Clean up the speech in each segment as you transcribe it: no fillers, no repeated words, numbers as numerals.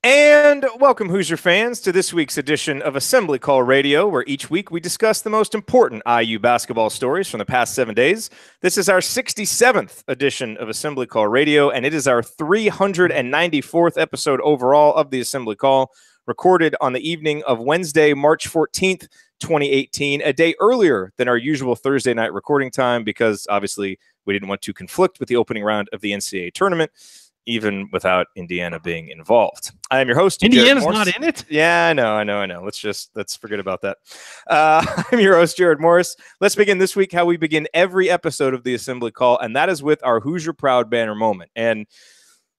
And welcome, Hoosier fans, to this week's edition of Assembly Call Radio, where each week we discuss the most important IU basketball stories from the past 7 days. This is our 67th edition of Assembly Call Radio, and it is our 394th episode overall of the Assembly Call, recorded on the evening of Wednesday, March 14th, 2018, a day earlier than our usual Thursday night recording time because, obviously, we didn't want to conflict with the opening round of the NCAA Tournament, even without Indiana being involved. I am your host. Indiana's not in it? Yeah, I know. Let's forget about that. I'm your host, Jerod Morris. Let's begin this week how we begin every episode of the Assembly Call, and that is with our Hoosier Proud banner moment. And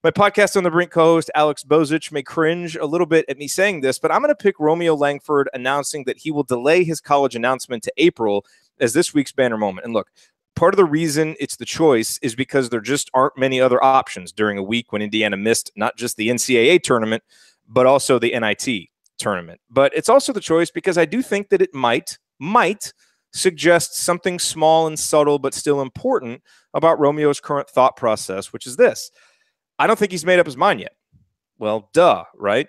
my podcast on the Brink co-host, Alex Bozich, may cringe a little bit at me saying this, but I'm going to pick Romeo Langford announcing that he will delay his college announcement to April as this week's banner moment. And look, part of the reason it's the choice is because there just aren't many other options during a week when Indiana missed not just the NCAA tournament, but also the NIT tournament. But it's also the choice because I do think that it might suggest something small and subtle but still important about Romeo's current thought process, which is this. I don't think he's made up his mind yet. Well, duh, right?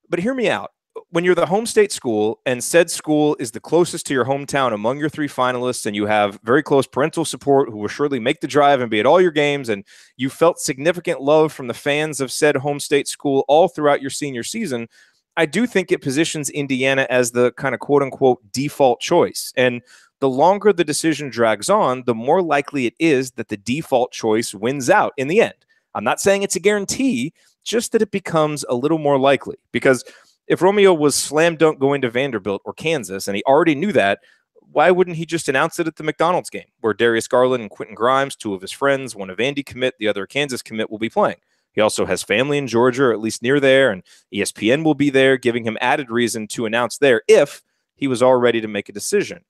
But hear me out. When you're the home state school and said school is the closest to your hometown among your three finalists and you have very close parental support who will surely make the drive and be at all your games, and you felt significant love from the fans of said home state school all throughout your senior season, I do think it positions Indiana as the kind of quote-unquote default choice. And the longer the decision drags on, the more likely it is that the default choice wins out in the end. I'm not saying it's a guarantee, just that it becomes a little more likely. Because if Romeo was slam dunk going to Vanderbilt or Kansas, and he already knew that, why wouldn't he just announce it at the McDonald's game, where Darius Garland and Quentin Grimes, two of his friends, one a Vandy commit, the other a Kansas commit, will be playing? He also has family in Georgia, or at least near there, and ESPN will be there, giving him added reason to announce there if he was all ready to make a decision.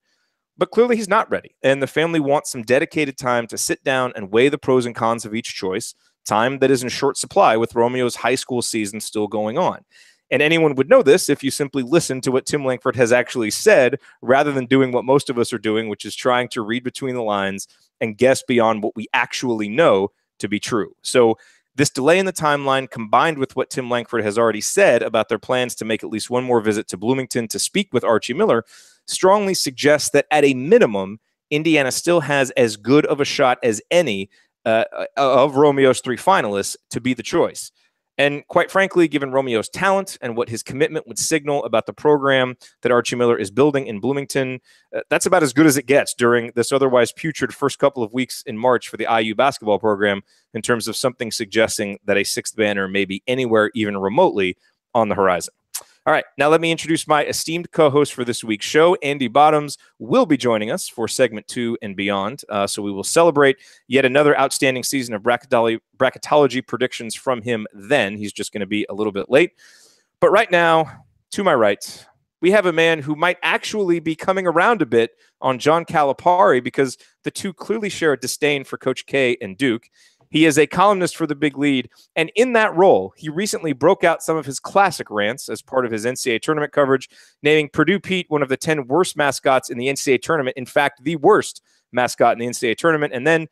But clearly he's not ready, and the family wants some dedicated time to sit down and weigh the pros and cons of each choice, time that is in short supply with Romeo's high school season still going on. And anyone would know this if you simply listen to what Tim Langford has actually said, rather than doing what most of us are doing, which is trying to read between the lines and guess beyond what we actually know to be true. So this delay in the timeline, combined with what Tim Langford has already said about their plans to make at least one more visit to Bloomington to speak with Archie Miller, strongly suggests that at a minimum, Indiana still has as good of a shot as any of Romeo's three finalists to be the choice. And quite frankly, given Romeo's talent and what his commitment would signal about the program that Archie Miller is building in Bloomington, that's about as good as it gets during this otherwise putrid first couple of weeks in March for the IU basketball program in terms of something suggesting that a sixth banner may be anywhere even remotely on the horizon. All right, now let me introduce my esteemed co-host for this week's show. Andy Bottoms will be joining us for segment 2 and beyond. So we will celebrate yet another outstanding season of bracketology predictions from him then. He's just going to be a little bit late. But right now, to my right, we have a man who might actually be coming around a bit on John Calipari because the two clearly share a disdain for Coach K and Duke. He is a columnist for The Big Lead, and in that role, he recently broke out some of his classic rants as part of his NCAA tournament coverage, naming Purdue Pete one of the 10 worst mascots in the NCAA tournament, in fact, the worst mascot in the NCAA tournament. And then,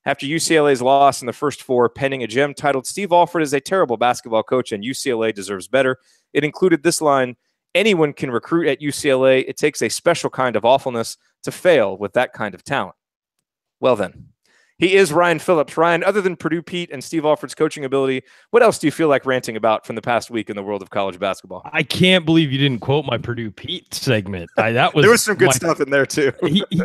after UCLA's loss in the first 4, penning a gem titled Steve Alford is a terrible basketball coach and UCLA deserves better. It included this line, anyone can recruit at UCLA. It takes a special kind of awfulness to fail with that kind of talent. Well then. He is Ryan Phillips. Ryan, other than Purdue Pete and Steve Alford's coaching ability, what else do you feel like ranting about from the past week in the world of college basketball? I can't believe you didn't quote my Purdue Pete segment. There was some good stuff in there too.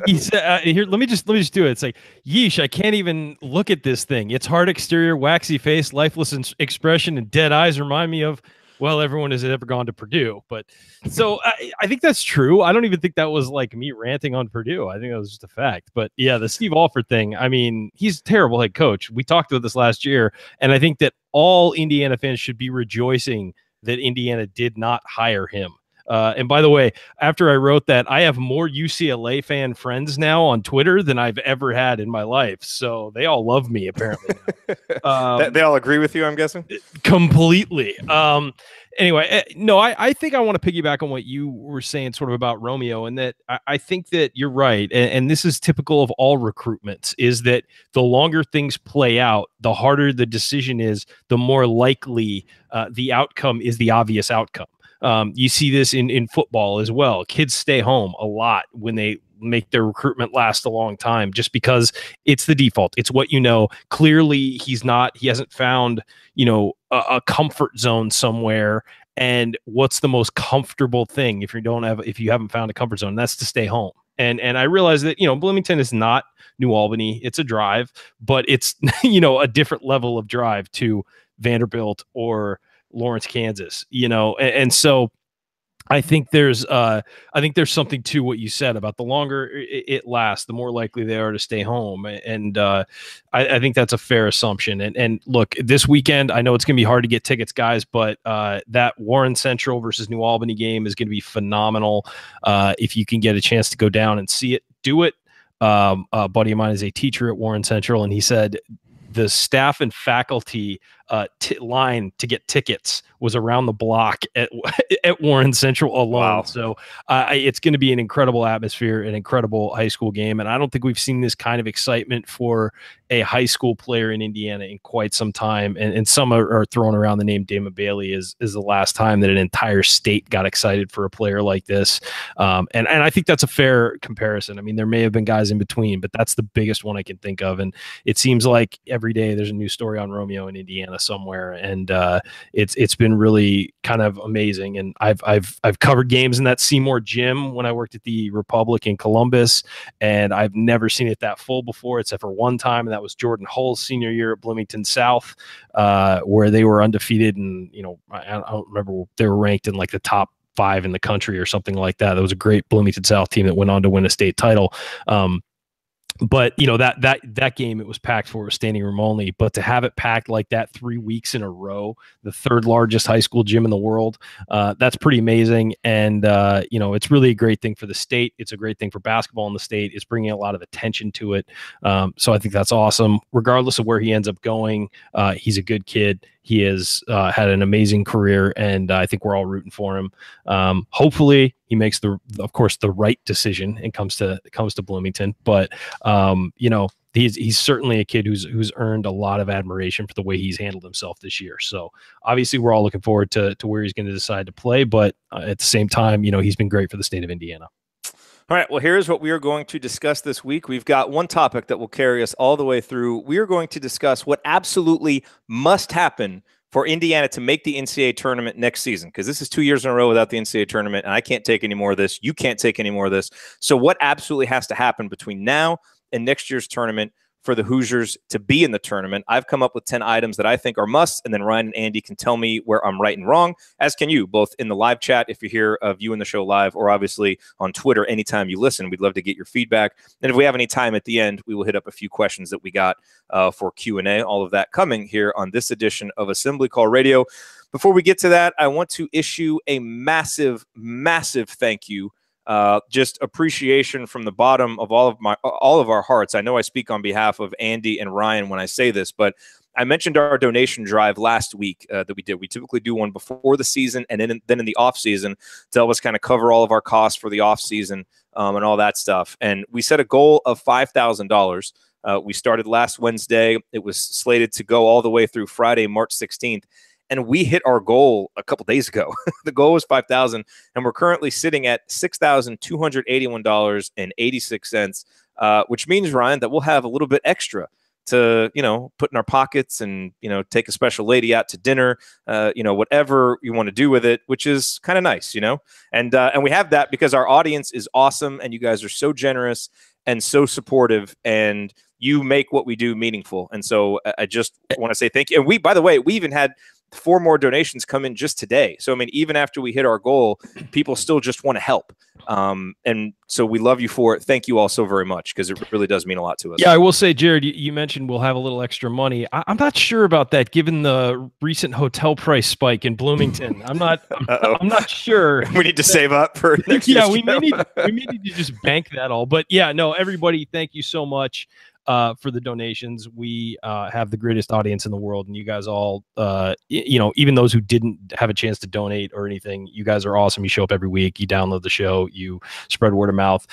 He said, "Here, let me just do it." It's like, yeesh, I can't even look at this thing. Its hard exterior, waxy face, lifeless expression, and dead eyes remind me of, well, everyone has ever gone to Purdue. But so I think that's true. I don't even think that was like me ranting on Purdue. I think that was just a fact. But yeah, the Steve Alford thing, I mean, he's a terrible head coach. We talked about this last year. And I think that all Indiana fans should be rejoicing that Indiana did not hire him. And by the way, after I wrote that, I have more UCLA fan friends now on Twitter than I've ever had in my life. So they all love me, apparently. They all agree with you, I'm guessing? Completely. Anyway, no, I think I want to piggyback on what you were saying sort of about Romeo, and that I think that you're right. And this is typical of all recruitments, is that the longer things play out, the harder the decision is, the more likely the outcome is the obvious outcome. You see this in football as well. Kids stay home a lot when they make their recruitment last a long time, just because it's the default. It's what you know. Clearly, he hasn't found, a comfort zone somewhere. And what's the most comfortable thing if you haven't found a comfort zone? That's to stay home. And I realize that, Bloomington is not New Albany. It's a drive, but it's, a different level of drive to Vanderbilt or Lawrence, Kansas, and so I think there's something to what you said about the longer it lasts, the more likely they are to stay home. And I think that's a fair assumption. And look, this weekend, I know it's going to be hard to get tickets, guys, but that Warren Central versus New Albany game is going to be phenomenal. If you can get a chance to go down and see it, do it. A buddy of mine is a teacher at Warren Central, and he said the staff and faculty line to get tickets was around the block at Warren Central alone. Wow. So it's going to be an incredible atmosphere, an incredible high school game. And I don't think we've seen this kind of excitement for a high school player in Indiana in quite some time. And some are throwing around the name Damon Bailey is the last time that an entire state got excited for a player like this. And I think that's a fair comparison. I mean, there may have been guys in between, but that's the biggest one I can think of. And it seems like every day there's a new story on Romeo in Indiana somewhere. And it's been really kind of amazing. And I've covered games in that Seymour gym when I worked at the Republic in Columbus, and I've never seen it that full before, except for one time, and that was Jordan Hull's senior year at Bloomington South, where they were undefeated, and I don't remember, they were ranked in like the top 5 in the country or something like that. That was a great Bloomington South team that went on to win a state title. But that game, it was packed for a standing room only, but to have it packed like that 3 weeks in a row, the 3rd largest high school gym in the world, that's pretty amazing. And, it's really a great thing for the state. It's a great thing for basketball in the state. It's bringing a lot of attention to it. So I think that's awesome. Regardless of where he ends up going, he's a good kid. He has had an amazing career, and I think we're all rooting for him. Hopefully he makes of course, the right decision and comes to Bloomington. But, he's certainly a kid who's earned a lot of admiration for the way he's handled himself this year. So obviously we're all looking forward to where he's going to decide to play. But at the same time, he's been great for the state of Indiana. All right, well, here's what we are going to discuss this week. We've got one topic that will carry us all the way through. We are going to discuss what absolutely must happen for Indiana to make the NCAA tournament next season, because this is 2 years in a row without the NCAA tournament, and I can't take any more of this. You can't take any more of this. So what absolutely has to happen between now and next year's tournament for the Hoosiers to be in the tournament? I've come up with 10 items that I think are musts, and then Ryan and Andy can tell me where I'm right and wrong, as can you, both in the live chat if you're here viewing the show live, or obviously on Twitter anytime you listen. We'd love to get your feedback. And if we have any time at the end, we will hit up a few questions that we got for Q&A. All of that coming here on this edition of Assembly Call Radio. Before we get to that, I want to issue a massive, massive thank you. Just appreciation from the bottom of all of our hearts. I know I speak on behalf of Andy and Ryan when I say this, but I mentioned our donation drive last week that we did. We typically do one before the season and then in the off season to help us kind of cover all of our costs for the off season and all that stuff. And we set a goal of $5,000. We started last Wednesday. It was slated to go all the way through Friday, March 16th. And we hit our goal a couple days ago. The goal was $5,000, and we're currently sitting at $6,281.86, which means, Ryan, that we'll have a little bit extra to, put in our pockets and, take a special lady out to dinner, whatever you want to do with it, which is kind of nice, And we have that because our audience is awesome, and you guys are so generous and so supportive, and you make what we do meaningful. And so I just want to say thank you. And by the way, we even had 4 more donations come in just today. So, I mean, even after we hit our goal, people still just want to help. And so we love you for it. Thank you all so very much, because it really does mean a lot to us. Yeah, I will say, Jerod, you mentioned we'll have a little extra money. I'm not sure about that, given the recent hotel price spike in Bloomington. I'm not sure. We need to save up for next year's we may need to just bank that all. But yeah, no, everybody, thank you so much for the donations. We have the greatest audience in the world, and you guys all, even those who didn't have a chance to donate or anything, you guys are awesome. You show up every week, you download the show, you spread word of mouth.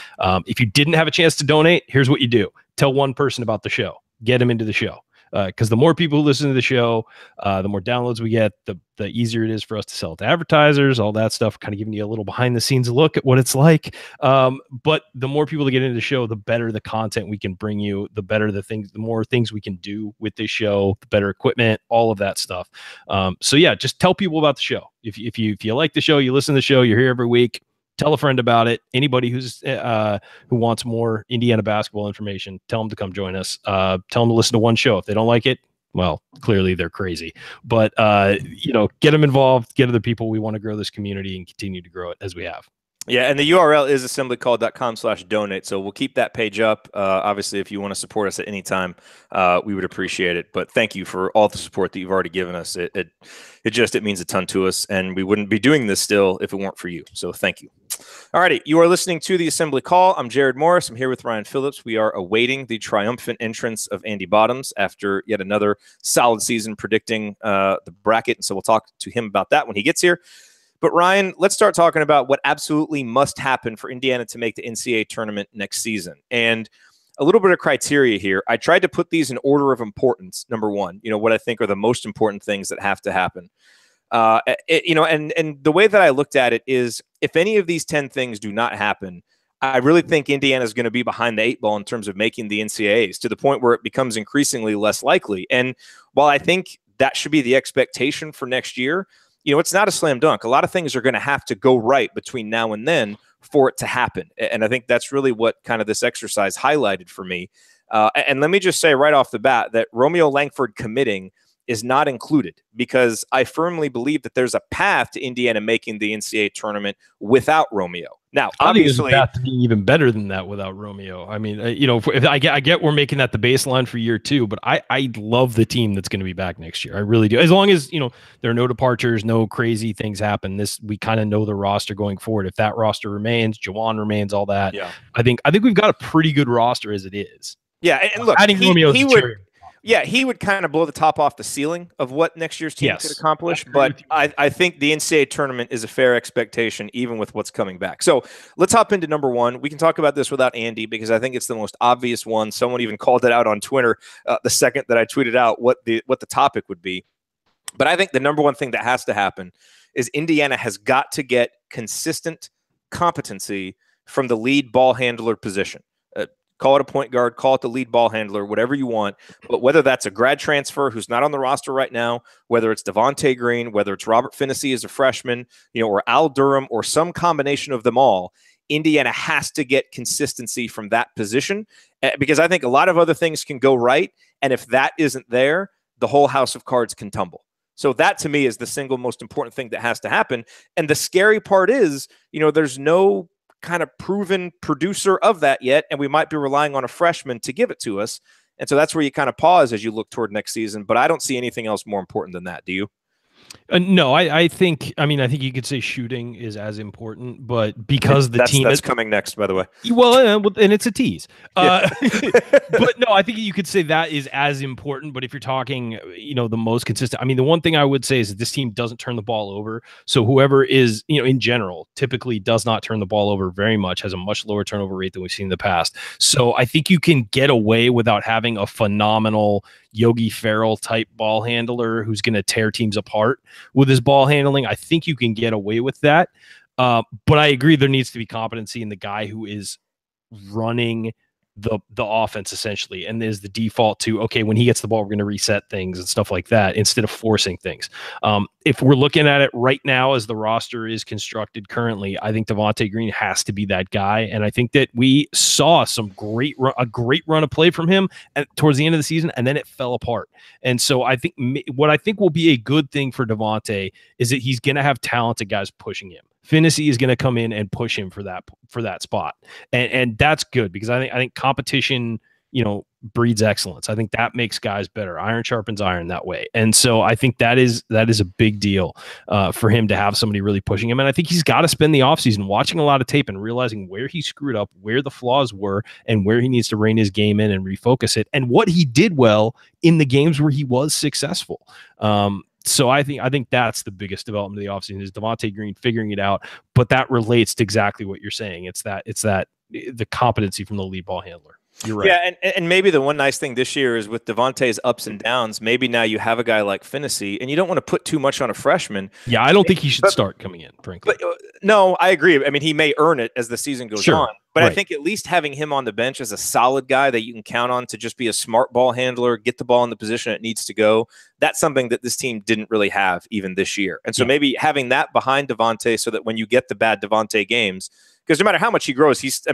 If you didn't have a chance to donate, here's what you do. Tell one person about the show. Get them into the show. Because the more people who listen to the show, the more downloads we get, the easier it is for us to sell to advertisers, all that stuff, kind of giving you a little behind the scenes look at what it's like. But the more people that get into the show, the better the content we can bring you, the better the more things we can do with this show, the better equipment, all of that stuff. So yeah, just tell people about the show. If you like the show, you listen to the show, you're here every week. Tell a friend about it. Anybody who wants more Indiana basketball information, tell them to come join us. Tell them to listen to one show. If they don't like it, well, clearly they're crazy. But get them involved. Get other people. We want to grow this community and continue to grow it as we have. Yeah, and the URL is assemblycall.com/donate. So we'll keep that page up. Obviously, if you want to support us at any time, we would appreciate it. But thank you for all the support that you've already given us. It means a ton to us, and we wouldn't be doing this still if it weren't for you. So thank you. All righty, you are listening to the Assembly Call. I'm Jerod Morris. I'm here with Ryan Phillips. We are awaiting the triumphant entrance of Andy Bottoms after yet another solid season predicting the bracket. And so we'll talk to him about that when he gets here. But Ryan, let's start talking about what absolutely must happen for Indiana to make the NCAA tournament next season. And a little bit of criteria here. I tried to put these in order of importance. Number one, what I think are the most important things that have to happen. And the way that I looked at it is, if any of these 10 things do not happen, I really think Indiana is going to be behind the 8 ball in terms of making the NCAAs, to the point where it becomes increasingly less likely. And while I think that should be the expectation for next year, it's not a slam dunk. A lot of things are going to have to go right between now and then for it to happen. And I think that's really what kind of this exercise highlighted for me. And let me just say right off the bat that Romeo Langford committing is not included, because I firmly believe that there's a path to Indiana making the NCAA tournament without Romeo. Now, obviously, I think there's a path to being even better than that without Romeo. I mean, if I get we're making that the baseline for year 2, but I love the team that's going to be back next year. I really do. As long as there are no departures, no crazy things happen. We kind of know the roster going forward. If that roster remains, Jawan remains, all that. Yeah, I think we've got a pretty good roster as it is. Yeah, and look, adding Romeo, he would kind of blow the top off the ceiling of what next year's team could accomplish. But I think the NCAA tournament is a fair expectation, even with what's coming back. So let's hop into number one. We can talk about this without Andy, because I think it's the most obvious one. Someone even called it out on Twitter the second that I tweeted out what the topic would be. But I think the number one thing that has to happen is Indiana has got to get consistent competency from the lead ball handler position. Call it a point guard, call it the lead ball handler, whatever you want. But whether that's a grad transfer who's not on the roster right now, whether it's Devontae Green, whether it's Robert Finney as a freshman, or Al Durham, or some combination of them all, Indiana has to get consistency from that position, because I think a lot of other things can go right. And if that isn't there, the whole house of cards can tumble. So that, to me, is the single most important thing that has to happen. And the scary part is, there's no kind of proven producer of that yet, and we might be relying on a freshman to give it to us. And so that's where you kind of pause as you look toward next season. But I don't see anything else more important than that. Do you? No, I think you could say shooting is as important, but because the team that's coming next, by the way. Well, and it's a tease. But no, I think you could say that is as important. But if you're talking, the most consistent, the one thing I would say is that this team doesn't turn the ball over. So whoever is, in general, typically does not turn the ball over very much, has a much lower turnover rate than we've seen in the past. So I think you can get away without having a phenomenal Yogi Ferrell type ball handler who's going to tear teams apart with his ball handling. I think you can get away with that. But I agree there needs to be competency in the guy who is running the offense essentially, and is the default to, okay, when he gets the ball, we're going to reset things and stuff like that instead of forcing things. If we're looking at it right now as the roster is constructed currently, I think Devontae Green has to be that guy, and I think that we saw a great run of play from him towards the end of the season, and then it fell apart. And so I think what I think will be a good thing for Devontae is that he's going to have talented guys pushing him. Finney is going to come in and push him for that spot, and that's good, because I think competition, breeds excellence. I think that makes guys better. Iron sharpens iron that way, and so I think that is a big deal for him to have somebody really pushing him. And I think he's got to spend the offseason watching a lot of tape and realizing where he screwed up, where the flaws were, and where he needs to rein his game in and refocus it, and what he did well in the games where he was successful. So I think that's the biggest development of the offseason is Devontae Green figuring it out. But that relates to exactly what you're saying. It's that the competency from the lead ball handler. You're right. Yeah, and maybe the one nice thing this year is with Devontae's ups and downs, maybe now you have a guy like Finney, and you don't want to put too much on a freshman. Yeah, I don't think he should start coming in, frankly. But, no, I agree. I mean, he may earn it as the season goes on. But right. I think at least having him on the bench as a solid guy that you can count on to just be a smart ball handler, get the ball in the position it needs to go, that's something that this team didn't really have even this year. And so maybe having that behind Devontae so that when you get the bad Devontae games, because no matter how much he grows, he's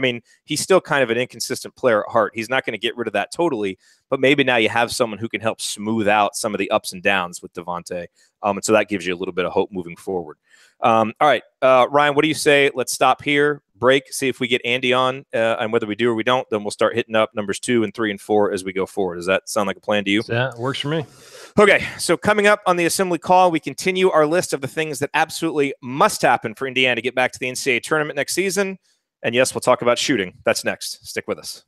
still kind of an inconsistent player at heart. He's not going to get rid of that totally, but maybe now you have someone who can help smooth out some of the ups and downs with Devontae. And so that gives you a little bit of hope moving forward. All right, Ryan, what do you say? Let's stop here, break, see if we get Andy on, and whether we do or we don't, then we'll start hitting up numbers 2 and 3 and 4 as we go forward. Does that sound like a plan to you? That works for me. Okay, so coming up on the Assembly Call, we continue our list of the things that absolutely must happen for Indiana to get back to the NCAA Tournament next season. And yes, we'll talk about shooting. That's next. Stick with us.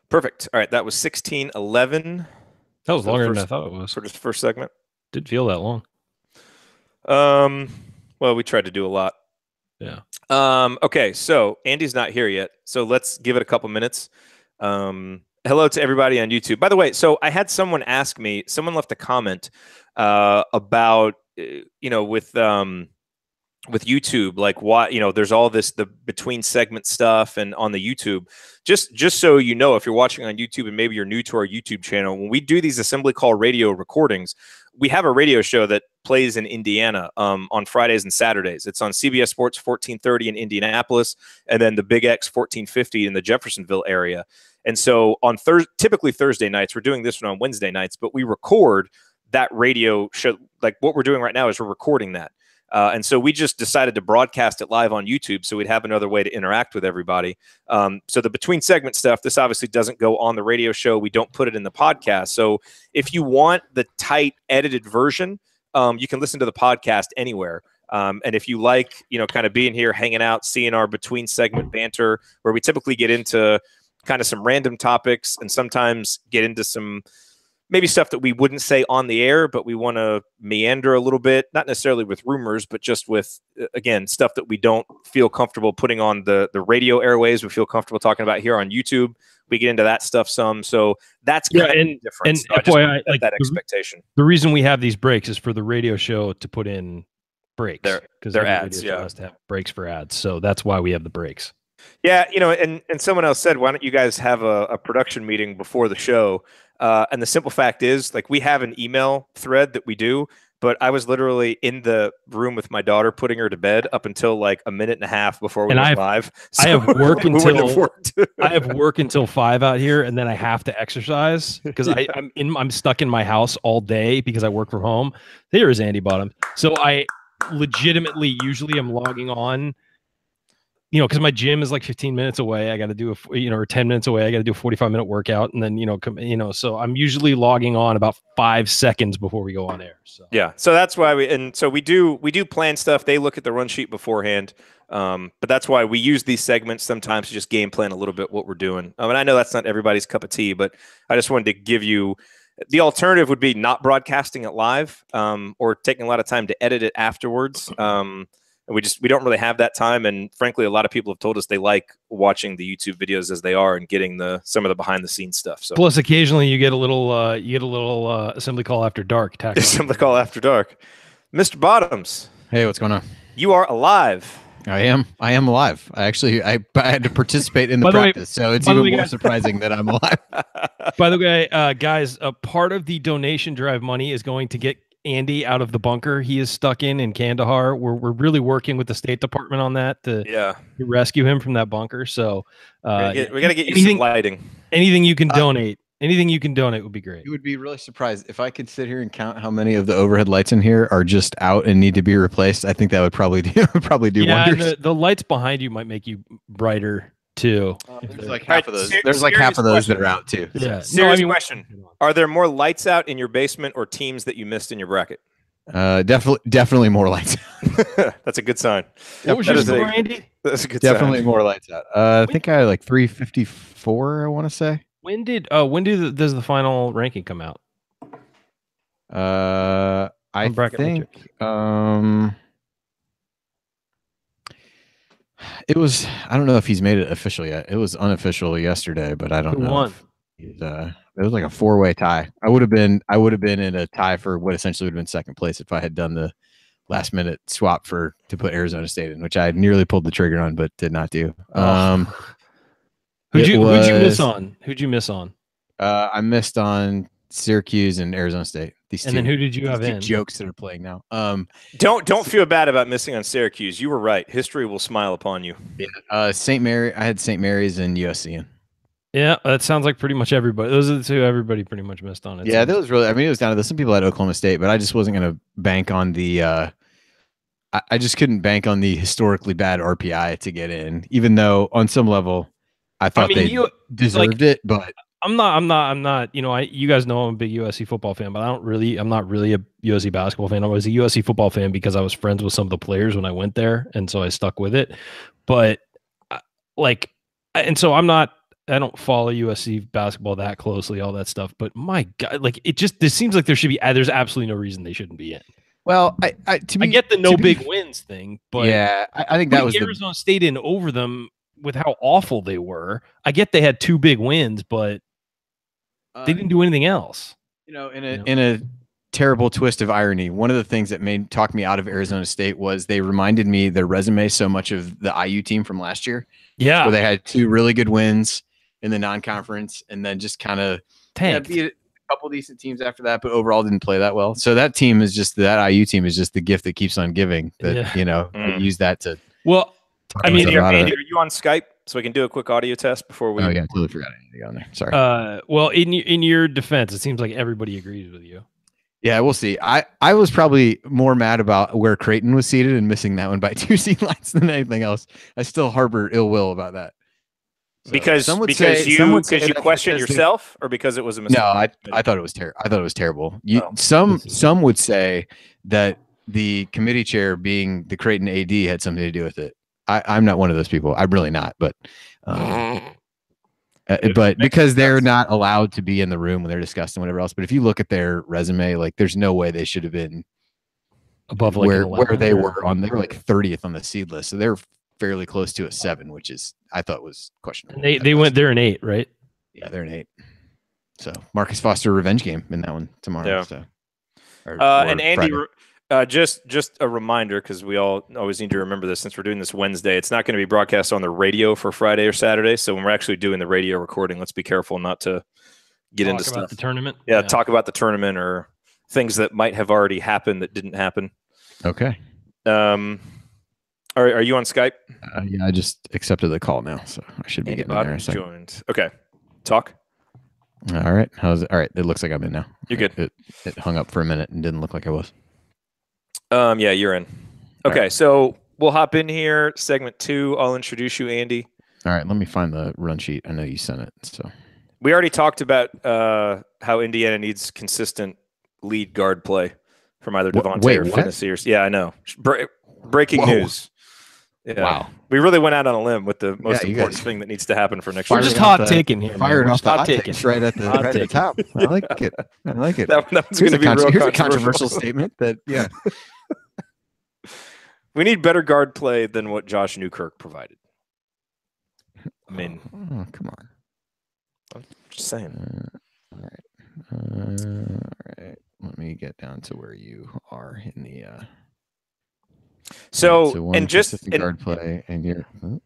Perfect. All right, that was 16:11. That was longer than I thought it was. For the first segment. Didn't feel that long. Well, we tried to do a lot. Yeah. Okay, so Andy's not here yet, so let's give it a couple minutes. Hello to everybody on YouTube. By the way, so I had someone ask me, someone left a comment about, with YouTube, like why, there's all this, the between segment stuff and on the YouTube, just so you know, if you're watching on YouTube and maybe you're new to our YouTube channel, when we do these Assembly Call radio recordings, we have a radio show that plays in Indiana on Fridays and Saturdays. It's on CBS Sports 1430 in Indianapolis, and then the Big X 1450 in the Jeffersonville area. And so on typically Thursday nights, we're doing this one on Wednesday nights, but we record that radio show. Like what we're doing right now is we're recording that. And so we just decided to broadcast it live on YouTube so we'd have another way to interact with everybody. So the between segment stuff, this obviously doesn't go on the radio show. We don't put it in the podcast. So if you want the tight edited version, you can listen to the podcast anywhere. And if you like, kind of being here, hanging out, seeing our between segment banter, where we typically get into kind of some random topics and sometimes get into some maybe stuff that we wouldn't say on the air, but we want to meander a little bit, not necessarily with rumors, but just with, again, stuff that we don't feel comfortable putting on the radio airways. We feel comfortable talking about here on YouTube. We get into that stuff some. So that's kind of different. And so FYI, like that expectation. The reason we have these breaks is for the radio show to put in breaks. Because they're ads. Yeah. Has to have breaks for ads. So that's why we have the breaks. Yeah. And someone else said, why don't you guys have a production meeting before the show? And the simple fact is, like, we have an email thread that we do, but I was literally in the room with my daughter putting her to bed up until like a minute and a half before we went live. So I have work I have work until 5 out here, and then I have to exercise because I'm stuck in my house all day because I work from home. There is Andy Bottom. So I legitimately usually am logging on. Because my gym is like 15 minutes away. I got to do or 10 minutes away. I got to do a 45-minute workout, and then so I'm usually logging on about 5 seconds before we go on air. So yeah, so that's why we do plan stuff. They look at the run sheet beforehand, but that's why we use these segments sometimes to just game plan a little bit what we're doing. And I know that's not everybody's cup of tea, but I just wanted to give you the alternative would be not broadcasting it live, or taking a lot of time to edit it afterwards. We don't really have that time, and frankly, a lot of people have told us they like watching the YouTube videos as they are and getting some of the behind the scenes stuff. So plus, occasionally you get a little assembly call after dark. Assembly call after dark. Mr. Bottoms, Hey, what's going on? You are alive. I am alive. I had to participate in the By the way- practice, so it's by the even way, more guys- surprising that I'm alive. By the way, guys, a part of the donation drive money is going to get Andy out of the bunker he is stuck in Kandahar. We're really working with the State Department on that to rescue him from that bunker. So we got to get you some lighting. Anything you can donate. Anything you can donate would be great. You would be really surprised if I could sit here and count how many of the overhead lights in here are just out and need to be replaced. I think that would probably do wonders. And the lights behind you might make you brighter too. There's like half of those. There's like half of those that are out too. Yeah. Serious question: are there more lights out in your basement or teams that you missed in your bracket? Definitely more lights. That's a good sign. What was your score, Andy? That's a good definitely sign. more lights out. I think I had like 354. I want to say. When does the final ranking come out? I think it was. I don't know if he's made it official yet. It was unofficial yesterday, but I don't know. Who won? It was like a 4-way tie. I would have been in a tie for what essentially would have been second place if I had done the last minute swap to put Arizona State in, which I nearly pulled the trigger on, but did not do. Who'd you miss on? I missed on Syracuse and Arizona State. And then who did you have in? Jokes that are playing now. Don't feel bad about missing on Syracuse. You were right. History will smile upon you. Yeah. St. Mary. I had St. Mary's and USC in. Yeah, that sounds like pretty much everybody. Those are the two everybody pretty much missed on it. Yeah, that was really. I mean, it was down to this. Some people had Oklahoma State, but I just wasn't going to bank on the. I just couldn't bank on the historically bad RPI to get in, even though on some level, I thought they deserved it. But I'm not. You know, you guys know I'm a big USC football fan, but I'm not really a USC basketball fan. I was a USC football fan because I was friends with some of the players when I went there, and so I stuck with it. But so I don't follow USC basketball that closely, all that stuff. But my God, this seems like there's absolutely no reason they shouldn't be in. Well, I get the no big wins thing, but yeah, I think that was Arizona State in over them with how awful they were. I get they had 2 big wins, but they didn't do anything else. In a terrible twist of irony, one of the things that talk me out of Arizona State was they reminded me their resume so much of the IU team from last year. Yeah, where they had 2 really good wins in the non-conference, and then just kind of beat a couple decent teams after that, but overall didn't play that well. So that IU team is just the gift that keeps on giving. That use that to. Well, I mean, Andy, are you on Skype so we can do a quick audio test before we? Oh yeah, totally forgot anything on there. Sorry. Well, in your defense, it seems like everybody agrees with you. Yeah, we'll see. I was probably more mad about where Creighton was seated and missing that one by 2 seed lines than anything else. I still harbor ill will about that. So because you question yourself, or because it was a mistake? No, I thought it was terrible. I thought it was terrible. Some would say that the committee chair being the Creighton AD had something to do with it. I'm not one of those people. I'm really not, but because they're not allowed to be in the room when they're discussing whatever else. But if you look at their resume, there's no way they should have been above where they were on. They were 30th on the seed list, so they're fairly close to a 7, which is I thought was questionable. And they're an 8, right? Yeah, they're an 8. So Marcus Foster revenge game in that one tomorrow. Yeah. So, and Andy, just a reminder, because we all always need to remember this since we're doing this Wednesday. It's not going to be broadcast on the radio for Friday or Saturday. So when we're actually doing the radio recording, let's be careful not to get into stuff. The tournament. Yeah, talk about the tournament or things that might have already happened that didn't happen. Okay. Are you on Skype? Yeah, I just accepted the call now, so I should be getting in there. Joined. Okay, talk. All right. How's it? All right. It looks like I'm in now. You're good. It hung up for a minute and didn't look like I was. Yeah, you're in. Okay, so we'll hop in here. Segment 2. I'll introduce you, Andy. All right. Let me find the run sheet. I know you sent it. So we already talked about how Indiana needs consistent lead guard play from either Devontae or Finney. Yeah, I know. Breaking news. Yeah. Wow. We really went out on a limb with the most important thing that needs to happen for next year. We're just hot taking here. Firing off the hot takes right at the top. I like it. That one's going to be here's a controversial statement that, yeah. We need better guard play than what Josh Newkirk provided. I mean, come on. I'm just saying. All right. Let me get down to where you are in the So, one and just consistent guard play, and you're all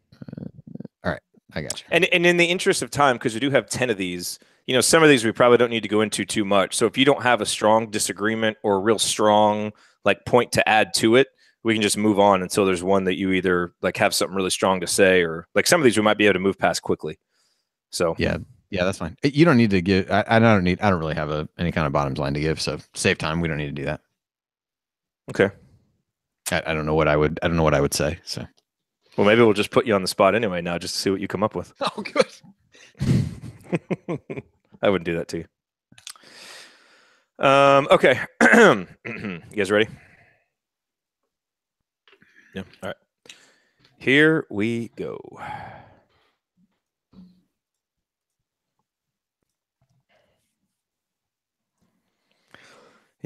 right. I got you. And in the interest of time, because we do have 10 of these, some of these we probably don't need to go into too much. So if you don't have a strong disagreement or a real strong point to add to it, we can just move on until there's one that you either have something really strong to say, or some of these we might be able to move past quickly. So yeah, that's fine. You don't need to give. I don't really have any kind of bottoms line to give. So save time. We don't need to do that. Okay. I don't know what I would say. So. Well, maybe we'll just put you on the spot anyway now, just to see what you come up with. Oh, good. I wouldn't do that to you. Okay. You guys ready? Yeah. All right. Here we go.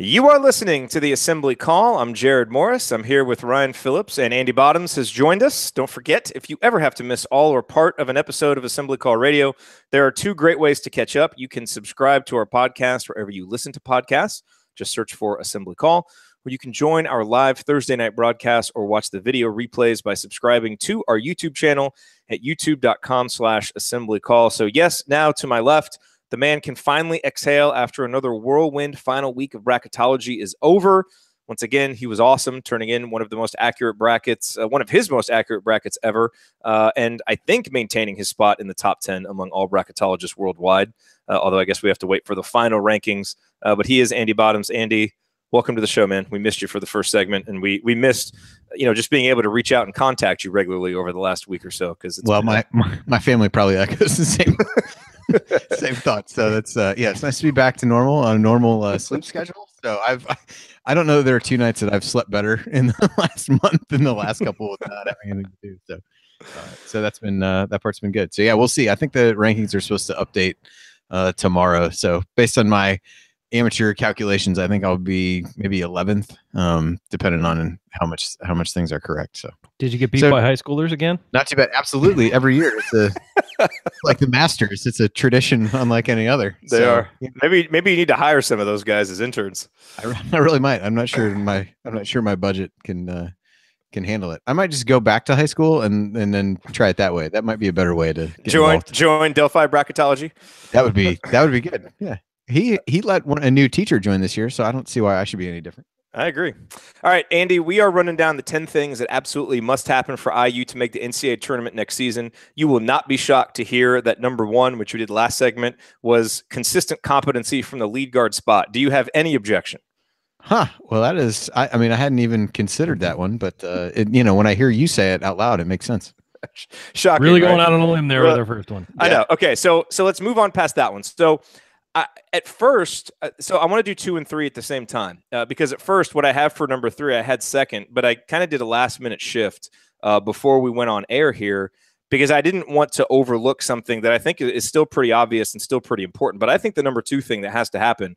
You are listening to the Assembly Call. I'm Jerod Morris. I'm here with Ryan Phillips, and Andy Bottoms has joined us. Don't forget, if you ever have to miss all or part of an episode of Assembly Call Radio, there are two great ways to catch up. You can subscribe to our podcast wherever you listen to podcasts. Just search for Assembly Call. Or you can join our live Thursday night broadcast or watch the video replays by subscribing to our YouTube channel at youtube.com/Assembly Call. So yes, now to my left, the man can finally exhale after another whirlwind final week of bracketology is over. Once again, he was awesome, turning in one of the most accurate brackets, one of his most accurate brackets ever, and I think maintaining his spot in the top 10 among all bracketologists worldwide, although I guess we have to wait for the final rankings. But he is Andy Bottoms. Andy, welcome to the show, man. We missed you for the first segment, and we missed, just being able to reach out and contact you regularly over the last week or so. Because my family probably echoes the same same thought. So that's it's nice to be back to normal on a normal sleep schedule. So I don't know. There are 2 nights that I've slept better in the last month than the last couple without having anything to do. So that's been that part's been good. So yeah, we'll see. I think the rankings are supposed to update tomorrow. So based on my amateur calculations, I think I'll be maybe 11th, depending on how much things are correct. So did you get beat by high schoolers again? Not too bad. Absolutely. Every year it's like the Masters. It's a tradition unlike any other. They are. Yeah. Maybe you need to hire some of those guys as interns. I really might. I'm not sure my budget can handle it. I might just go back to high school and then try it that way. That might be a better way to get join Delphi bracketology. That would be good. Yeah. He let a new teacher join this year, so I don't see why I should be any different. I agree. All right, Andy, we are running down the 10 things that absolutely must happen for IU to make the NCAA tournament next season. You will not be shocked to hear that number 1, which we did last segment, was consistent competency from the lead guard spot. Do you have any objection? Well, that is, I mean, I hadn't even considered that one, but when I hear you say it out loud, it makes sense. Shocking. Really going out on a limb there with our first one. I know. Okay, so let's move on past that one. So at first, I want to do 2 and 3 at the same time because at first what I have for number 3, I had second, but I kind of did a last minute shift before we went on air here because I didn't want to overlook something that I think is still pretty obvious and still pretty important. But I think the number 2 thing that has to happen,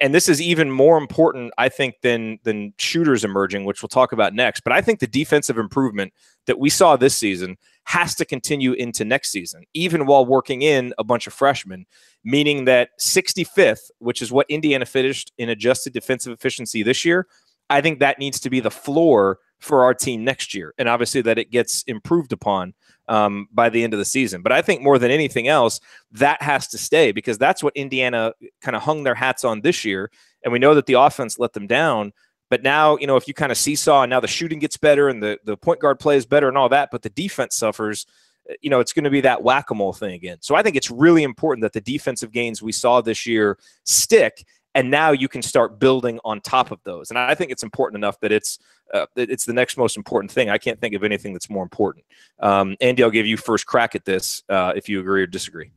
and this is even more important, I think, than shooters emerging, which we'll talk about next. But I think the defensive improvement that we saw this season has to continue into next season, even while working in a bunch of freshmen, meaning that 65th, which is what Indiana finished in adjusted defensive efficiency this year, I think that needs to be the floor for our team next year. And obviously that it gets improved upon by the end of the season. But I think more than anything else, that has to stay because that's what Indiana kind of hung their hats on this year. And we know that the offense let them down. But now, if you kind of seesaw and now the shooting gets better and the point guard plays better and all that, but the defense suffers, it's going to be that whack-a-mole thing again. So I think it's really important that the defensive gains we saw this year stick, and now you can start building on top of those. And I think it's important enough that it's the next most important thing. I can't think of anything that's more important. Andy, I'll give you first crack at this if you agree or disagree.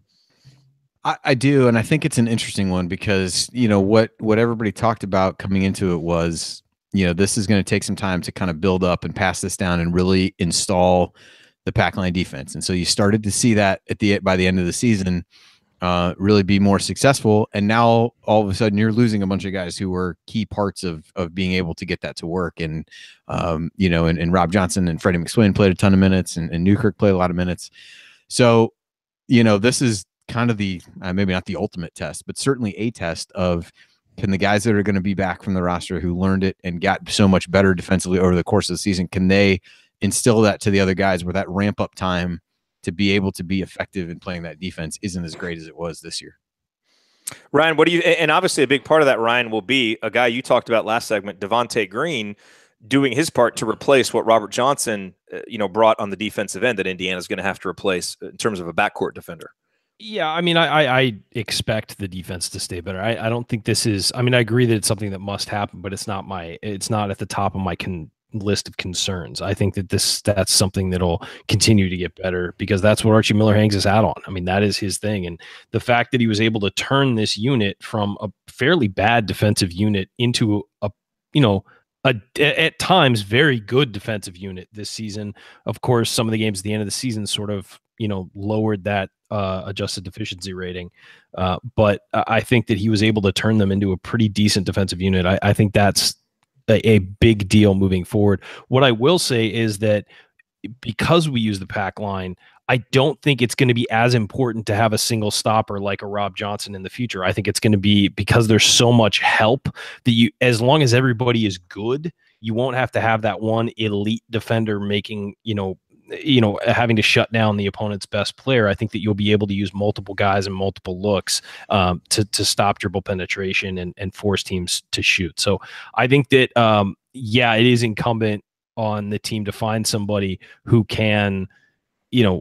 I do, and I think it's an interesting one because what everybody talked about coming into it was this is going to take some time to kind of build up and pass this down and really install the pack line defense. And so you started to see that by the end of the season really be more successful. And now all of a sudden you're losing a bunch of guys who were key parts of being able to get that to work. And and Rob Johnson and Freddie McSwain played a ton of minutes, and Newkirk played a lot of minutes. So this is kind of the maybe not the ultimate test, but certainly a test of Can the guys that are going to be back from the roster who learned it and got so much better defensively over the course of the season, can they instill that to the other guys where that ramp up time to be able to be effective in playing that defense isn't as great as it was this year? Ryan, what do you, and obviously a big part of that, Ryan, will be a guy you talked about last segment, Devontae Green, doing his part to replace what Robert Johnson, brought on the defensive end that Indiana's going to have to replace in terms of a backcourt defender. Yeah, I mean, I expect the defense to stay better. I don't think this is. I mean, I agree that it's something that must happen, but it's not at the top of my list of concerns. I think that that's something that'll continue to get better because that's what Archie Miller hangs his hat on. I mean, that is his thing, and the fact that he was able to turn this unit from a fairly bad defensive unit into at times very good defensive unit this season. Of course, some of the games at the end of the season sort of lowered that adjusted deficiency rating. But I think that he was able to turn them into a pretty decent defensive unit. I think that's a big deal moving forward. What I will say is that because we use the pack line, I don't think it's going to be as important to have a single stopper like a Rob Johnson in the future. I think it's going to be because there's so much help that as long as everybody is good, you won't have to have that one elite defender making, having to shut down the opponent's best player. I think that you'll be able to use multiple guys and multiple looks to stop dribble penetration and force teams to shoot. So I think that, it is incumbent on the team to find somebody who can,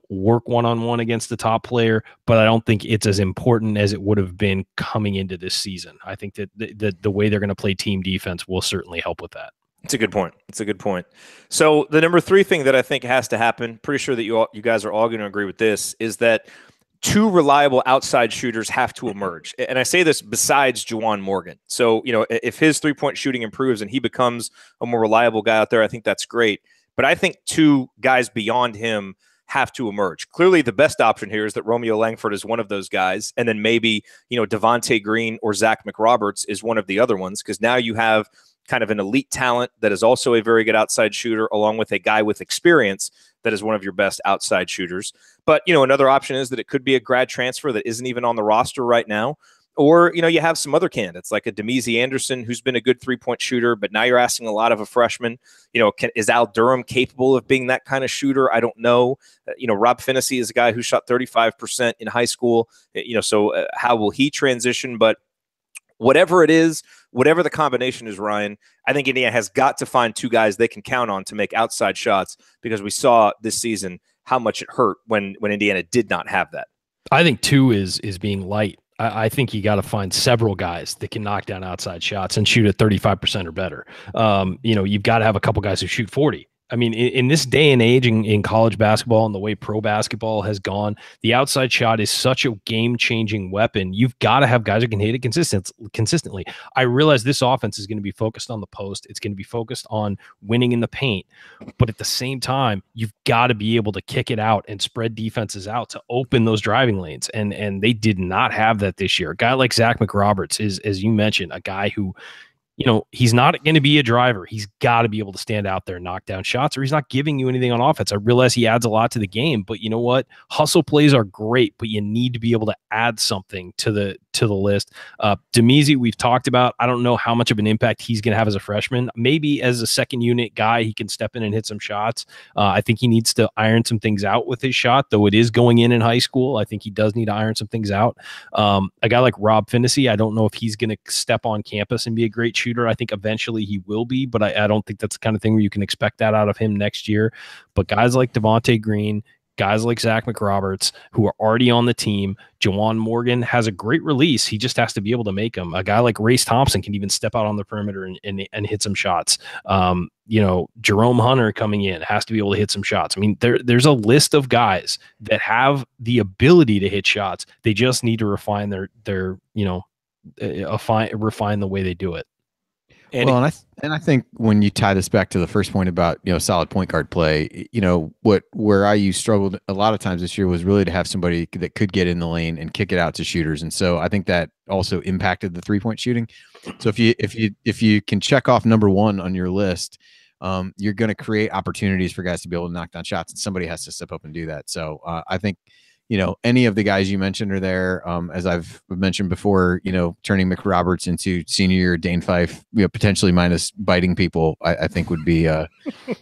work one-on-one against the top player, but I don't think it's as important as it would have been coming into this season. I think that the way they're going to play team defense will certainly help with that. It's a good point. So the number 3 thing that I think has to happen, pretty sure that you guys are all going to agree with this, is that 2 reliable outside shooters have to emerge. And I say this besides Juwan Morgan. So, if his 3-point shooting improves and he becomes a more reliable guy out there, I think that's great. But I think 2 guys beyond him have to emerge. Clearly, the best option here is that Romeo Langford is one of those guys. And then maybe, Devontae Green or Zach McRoberts is one of the other ones, because now you have kind of an elite talent that is also a very good outside shooter, along with a guy with experience that is one of your best outside shooters. But, another option is that it could be a grad transfer that isn't even on the roster right now. Or, you have some other candidates like a Demezy Anderson, who's been a good 3-point shooter, but now you're asking a lot of a freshman. Is Al Durham capable of being that kind of shooter? I don't know. Rob Finney is a guy who shot 35% in high school. So how will he transition? But whatever it is, whatever the combination is, Ryan, I think Indiana has got to find 2 guys they can count on to make outside shots, because we saw this season how much it hurt when Indiana did not have that. I think 2 is being light. I think you got to find several guys that can knock down outside shots and shoot at 35% or better. You've got to have a couple guys who shoot 40. I mean, in this day and age in college basketball and the way pro basketball has gone, the outside shot is such a game-changing weapon. You've got to have guys who can hit it consistently. I realize this offense is going to be focused on the post. It's going to be focused on winning in the paint. But at the same time, you've got to be able to kick it out and spread defenses out to open those driving lanes. And they did not have that this year. A guy like Zach McRoberts is, as you mentioned, a guy who – he's not going to be a driver. He's got to be able to stand out there and knock down shots, or he's not giving you anything on offense. I realize he adds a lot to the game, but you know what? Hustle plays are great, but you need to be able to add something to the list. Demezy, we've talked about. I don't know how much of an impact he's going to have as a freshman. Maybe as a second unit guy, he can step in and hit some shots. I think he needs to iron some things out with his shot, though it is going in high school. I think he does need to iron some things out. A guy like Rob Finney, I don't know if he's going to step on campus and be a great shooter. I think eventually he will be, but I don't think that's the kind of thing where you can expect that out of him next year. But guys like Devontae Green, guys like Zach McRoberts, who are already on the team. Juwan Morgan has a great release. He just has to be able to make them. A guy like Race Thompson can even step out on the perimeter and hit some shots. Jerome Hunter coming in has to be able to hit some shots. I mean, there's a list of guys that have the ability to hit shots. They just need to refine refine the way they do it. Well, and I think when you tie this back to the first point about solid point guard play, where IU struggled a lot of times this year was really to have somebody that could get in the lane and kick it out to shooters, and so I think that also impacted the 3-point shooting. So if you can check off number 1 on your list, you're going to create opportunities for guys to be able to knock down shots, and somebody has to step up and do that. So I think any of the guys you mentioned are there. As I've mentioned before, turning McRoberts into senior year Dane Fife, potentially minus biting people, I think would be, I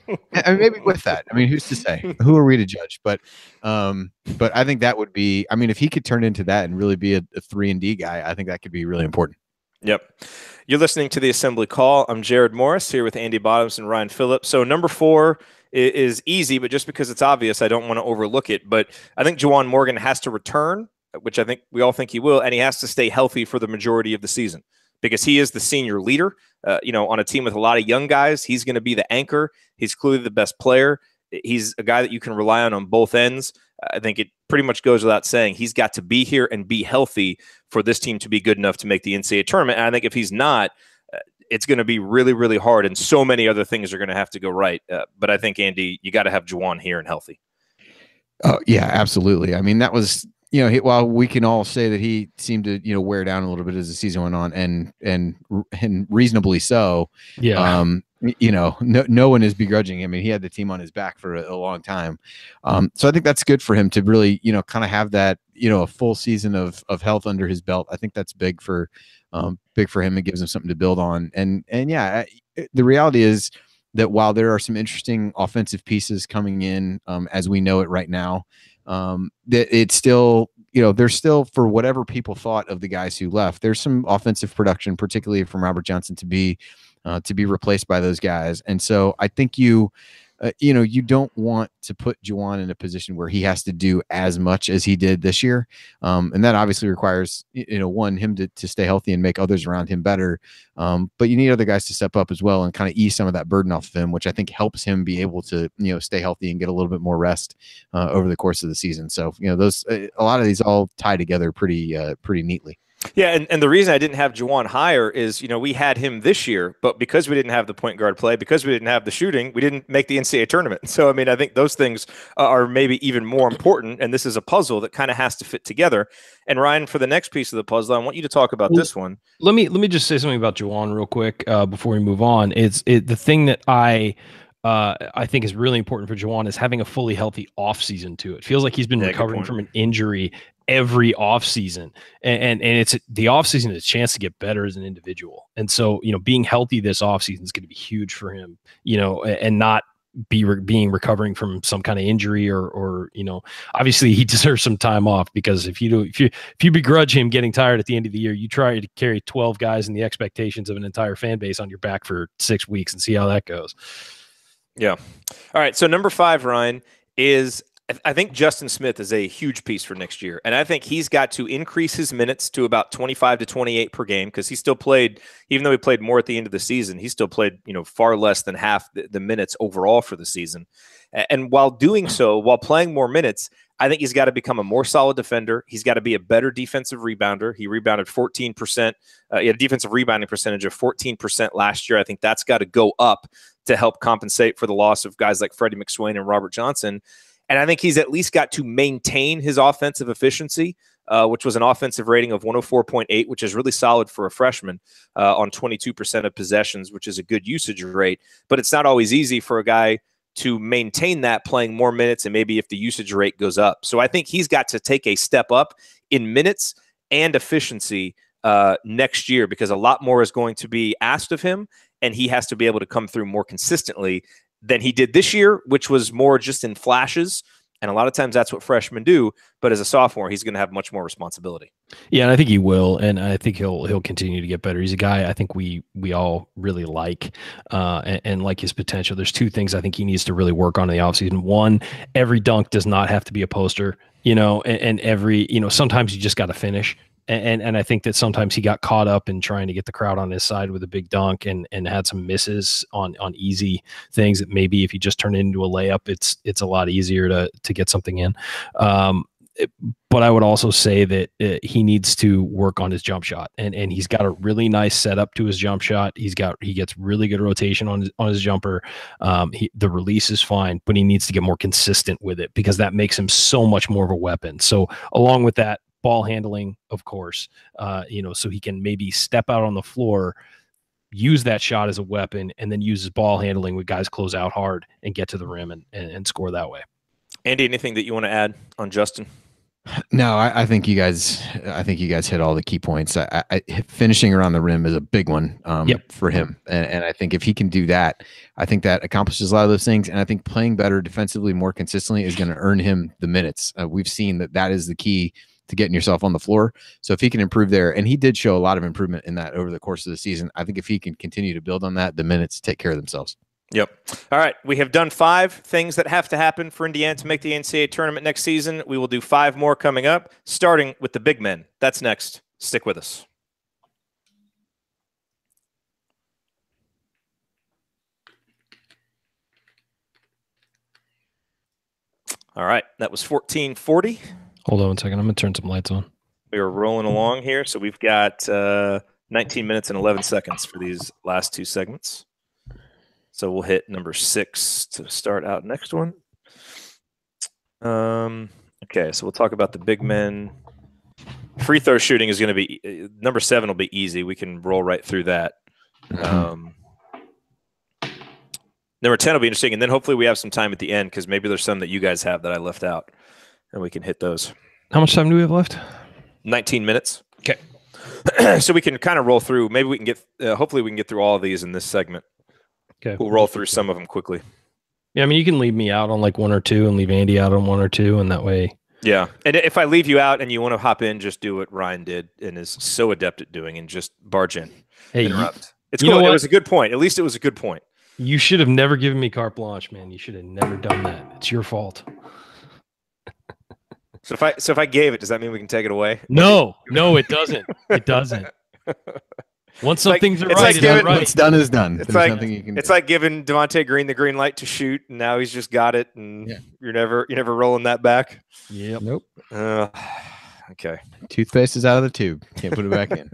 mean, maybe with that. I mean, who's to say? Who are we to judge? But I think that would be, I mean, if he could turn into that and really be a 3-and-D guy, I think that could be really important. Yep. You're listening to the Assembly Call. I'm Jerod Morris here with Andy Bottoms and Ryan Phillips. So number 4 is easy, but just because it's obvious, I don't want to overlook it. But I think Juwan Morgan has to return, which I think we all think he will, and he has to stay healthy for the majority of the season because he is the senior leader. On a team with a lot of young guys, he's going to be the anchor. He's clearly the best player. He's a guy that you can rely on both ends. I think it pretty much goes without saying he's got to be here and be healthy for this team to be good enough to make the NCAA tournament. And I think if he's not, it's going to be really, really hard, and so many other things are going to have to go right. But I think, Andy, you got to have Juwan here and healthy. Oh, yeah, absolutely. I mean, that was, while we can all say that he seemed to, wear down a little bit as the season went on, and reasonably so. Yeah. No one is begrudging him. I mean, he had the team on his back for a long time. So I think that's good for him to really, kind of have that, a full season of health under his belt. I think that's big for him. It gives him something to build on. And yeah, the reality is that while there are some interesting offensive pieces coming in, as we know it right now, that it's still, there's still, for whatever people thought of the guys who left, there's some offensive production, particularly from Robert Johnson, to be replaced by those guys. And so I think you don't want to put Juwan in a position where he has to do as much as he did this year. And that obviously requires, him to stay healthy and make others around him better. But you need other guys to step up as well and kind of ease some of that burden off of him, which I think helps him be able to, stay healthy and get a little bit more rest over the course of the season. So, those, a lot of these all tie together pretty neatly. Yeah, and the reason I didn't have Juwan higher is, we had him this year, but because we didn't have the point guard play, because we didn't have the shooting, we didn't make the NCAA tournament. So, I mean, I think those things are maybe even more important, and this is a puzzle that kind of has to fit together. And Ryan, for the next piece of the puzzle, I want you to talk about this one. Let me just say something about Juwan real quick before we move on. The thing that I think is really important for Juwan is having a fully healthy offseason too. It feels like he's been recovering from an injury every offseason, and it's the offseason is a chance to get better as an individual. And so, being healthy this offseason is going to be huge for him, and not being recovering from some kind of injury or obviously he deserves some time off, because if you begrudge him getting tired at the end of the year, you try to carry 12 guys and the expectations of an entire fan base on your back for 6 weeks and see how that goes. Yeah. All right. So number 5, Ryan, is I think Justin Smith is a huge piece for next year. And I think he's got to increase his minutes to about 25 to 28 per game, because he still played, even though he played more at the end of the season, he still played, far less than half the minutes overall for the season. And while doing so, while playing more minutes, I think he's got to become a more solid defender. He's got to be a better defensive rebounder. He rebounded 14%. He had a defensive rebounding percentage of 14% last year. I think that's got to go up to help compensate for the loss of guys like Freddie McSwain and Robert Johnson. And I think he's at least got to maintain his offensive efficiency, which was an offensive rating of 104.8, which is really solid for a freshman on 22% of possessions, which is a good usage rate. But it's not always easy for a guy to maintain that playing more minutes, and maybe if the usage rate goes up. So I think he's got to take a step up in minutes and efficiency next year, because a lot more is going to be asked of him, and he has to be able to come through more consistently than he did this year, which was more just in flashes. And a lot of times that's what freshmen do. But as a sophomore, he's going to have much more responsibility. Yeah, and I think he will, and I think he'll continue to get better. He's a guy I think we all really like and like his potential. There's 2 things I think he needs to really work on in the offseason. One, every dunk does not have to be a poster, and every, sometimes you just got to finish. And I think that sometimes he got caught up in trying to get the crowd on his side with a big dunk and had some misses on easy things that maybe if you just turn it into a layup, it's a lot easier to get something in. But I would also say that he needs to work on his jump shot, and he's got a really nice setup to his jump shot. He gets really good rotation on his jumper. The release is fine, but he needs to get more consistent with it, because that makes him so much more of a weapon. So along with that, ball handling, of course, so he can maybe step out on the floor, use that shot as a weapon, and then use his ball handling with guys close out hard and get to the rim and score that way. Andy, anything that you want to add on Justin? No, I think you guys hit all the key points. Finishing around the rim is a big one for him, and I think if he can do that, I think that accomplishes a lot of those things. And I think playing better defensively more consistently is going to earn him the minutes. We've seen that is the key to getting yourself on the floor. So if he can improve there, and he did show a lot of improvement in that over the course of the season, I think if he can continue to build on that, the minutes take care of themselves. Yep. All right. We have done 5 things that have to happen for Indiana to make the NCAA tournament next season. We will do 5 more coming up, starting with the big men. That's next. Stick with us. All right. That was 1440. Hold on 1 second. I'm going to turn some lights on. We are rolling along here. So we've got 19 minutes and 11 seconds for these last 2 segments. So we'll hit number 6 to start out next one. Okay, so we'll talk about the big men. Free throw shooting is going to be number 7 will be easy. We can roll right through that. Number 10 will be interesting, and then hopefully we have some time at the end because maybe there's some that you guys have that I left out, and we can hit those. How much time do we have left? 19 minutes. Okay. So we can kind of roll through. Maybe we can get. Hopefully we can get through all of these in this segment. Okay. We'll roll through some of them quickly. Yeah, I mean, you can leave me out on like 1 or 2 and leave Andy out on 1 or 2, and that way. Yeah. And if I leave you out and you want to hop in, just do what Ryan did and is so adept at doing and just barge in. Hey, interrupt. It's cool. It was a good point. At least it was a good point. You should have never given me carte blanche, man. You should have never done that. It's your fault. So if I gave it, does that mean we can take it away? No, it doesn't. It doesn't. Once some things are right, it's right. What's done is done. It's like nothing you can. It's like giving Devontae Green the green light to shoot, and now he's just got it, and you're never rolling that back. Yep. Nope. Okay. Toothpaste is out of the tube. Can't put it back in.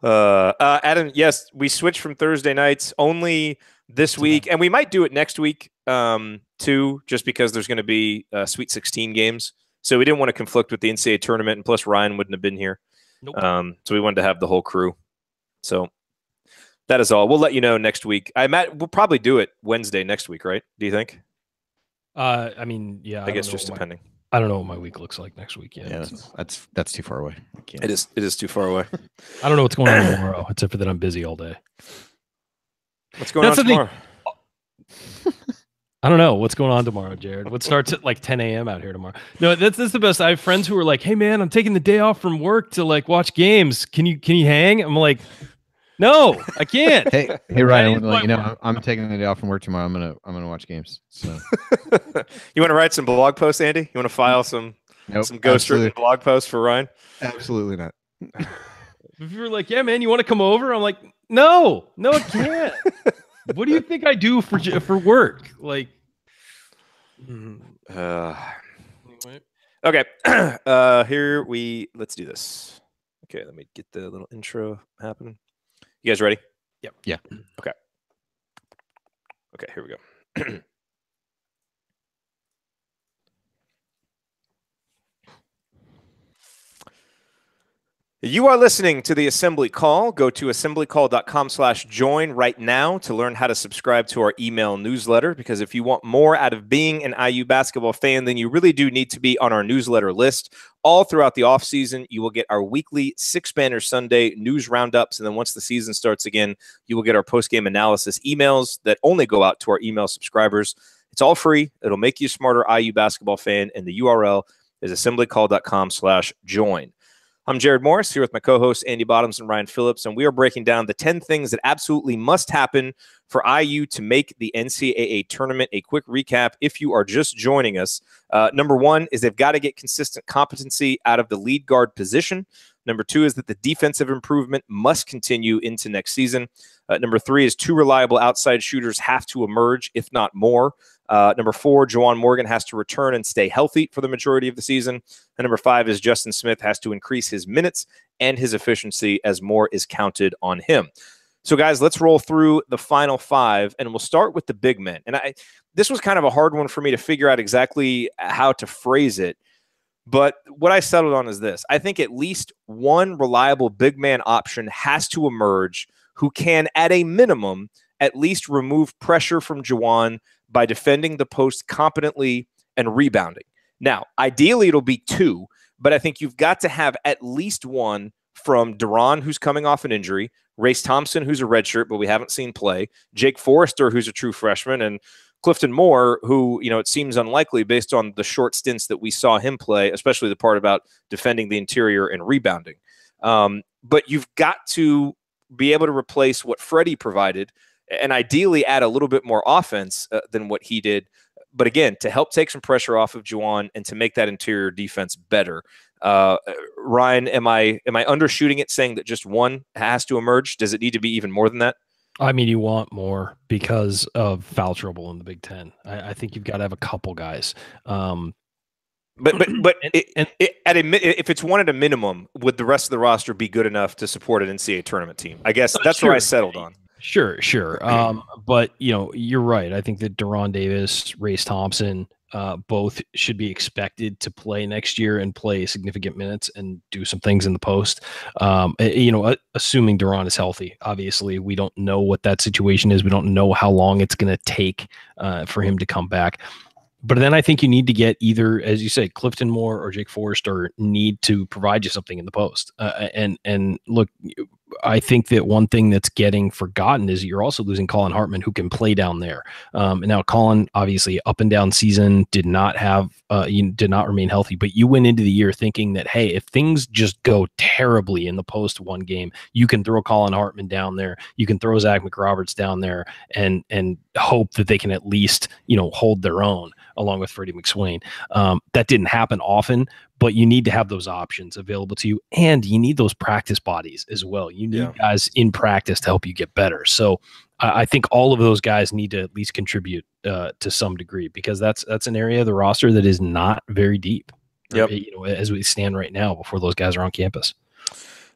Adam, yes, we switched from Thursday nights only this week, and we might do it next week too, just because there's going to be Sweet 16 games. So we didn't want to conflict with the NCAA tournament, and plus Ryan wouldn't have been here. Nope. So we wanted to have the whole crew. So that is all. We'll let you know next week. We'll probably do it Wednesday next week, right? Do you think? I mean, yeah. I guess just depending. I don't know what my week looks like next week yet. Yeah, that's too far away. It is too far away. I don't know what's going on tomorrow, except for that I'm busy all day. What's going on tomorrow? I don't know what's going on tomorrow, Jerod. What starts at like 10 a.m. out here tomorrow? No, that's the best. I have friends who are like, "Hey, man, I'm taking the day off from work to like watch games. Can you hang?" I'm like, "No, I can't." Hey, Ryan, I'm taking the day off from work tomorrow. I'm gonna watch games. So, you want to write some blog posts, Andy? You want to file some ghost-written blog posts for Ryan? Absolutely not. If you were like, "Yeah, man, you want to come over?" I'm like, "No, I can't." What do you think I do for work? Like, okay. Let's do this. Okay, let me get the little intro happening. You guys ready? Yep. Yeah. Okay, here we go. You are listening to the Assembly Call. Go to assemblycall.com/join right now to learn how to subscribe to our email newsletter, because if you want more out of being an IU basketball fan, then you really do need to be on our newsletter list. All throughout the offseason, you will get our weekly 6-Banner Sunday news roundups, and then once the season starts again, you will get our post-game analysis emails that only go out to our email subscribers. It's all free. It'll make you a smarter IU basketball fan, and the URL is assemblycall.com/join. I'm Jerod Morris here with my co-hosts Andy Bottoms and Ryan Phillips, and we are breaking down the 10 things that absolutely must happen for IU to make the NCAA tournament. A quick recap if you are just joining us. Number 1 is they've got to get consistent competency out of the lead guard position. Number 2 is that the defensive improvement must continue into next season. Number 3 is 2 reliable outside shooters have to emerge, if not more. Number 4, Juwan Morgan has to return and stay healthy for the majority of the season. And number 5 is Justin Smith has to increase his minutes and his efficiency as more is counted on him. So, guys, let's roll through the final 5, and we'll start with the big men. And this was kind of a hard one for me to figure out exactly how to phrase it. But what I settled on is this. I think at least one reliable big man option has to emerge who can, at a minimum, at least remove pressure from Juwan by defending the post competently and rebounding. Now, ideally, it'll be 2, but I think you've got to have at least one from Duran, who's coming off an injury, Race Thompson, who's a redshirt, but we haven't seen play, Jake Forrester, who's a true freshman, and Clifton Moore, who, it seems unlikely based on the short stints that we saw him play, especially the part about defending the interior and rebounding. But you've got to be able to replace what Freddie provided and ideally add a little bit more offense than what he did. But again, to help take some pressure off of Juwan and to make that interior defense better. Ryan, am I undershooting it saying that just one has to emerge? Does it need to be even more than that? I mean, you want more because of foul trouble in the Big Ten. I think you've got to have a couple guys. But if it's one at a minimum, would the rest of the roster be good enough to support an NCAA tournament team? I guess that's sure. where I settled on. Sure. But you're right. I think that Deron Davis, Race Thompson, both should be expected to play next year and play significant minutes and do some things in the post. Assuming Deron is healthy. Obviously, we don't know what that situation is. We don't know how long it's going to take for him to come back. But then I think you need to get either, as you say, Clifton Moore or Jake Forrester need to provide you something in the post. And look, I think that one thing that's getting forgotten is you're also losing Colin Hartman, who can play down there. And now Colin, obviously, up and down season, did not remain healthy. But you went into the year thinking that, hey, if things just go terribly in the post one game, you can throw Colin Hartman down there, you can throw Zach McRoberts down there, and hope that they can at least hold their own along with Freddie McSwain. That didn't happen often, but you need to have those options available to you, and you need those practice bodies as well. You need guys in practice to help you get better. So I think all of those guys need to at least contribute to some degree, because that's an area of the roster that is not very deep. Yep. As we stand right now before those guys are on campus.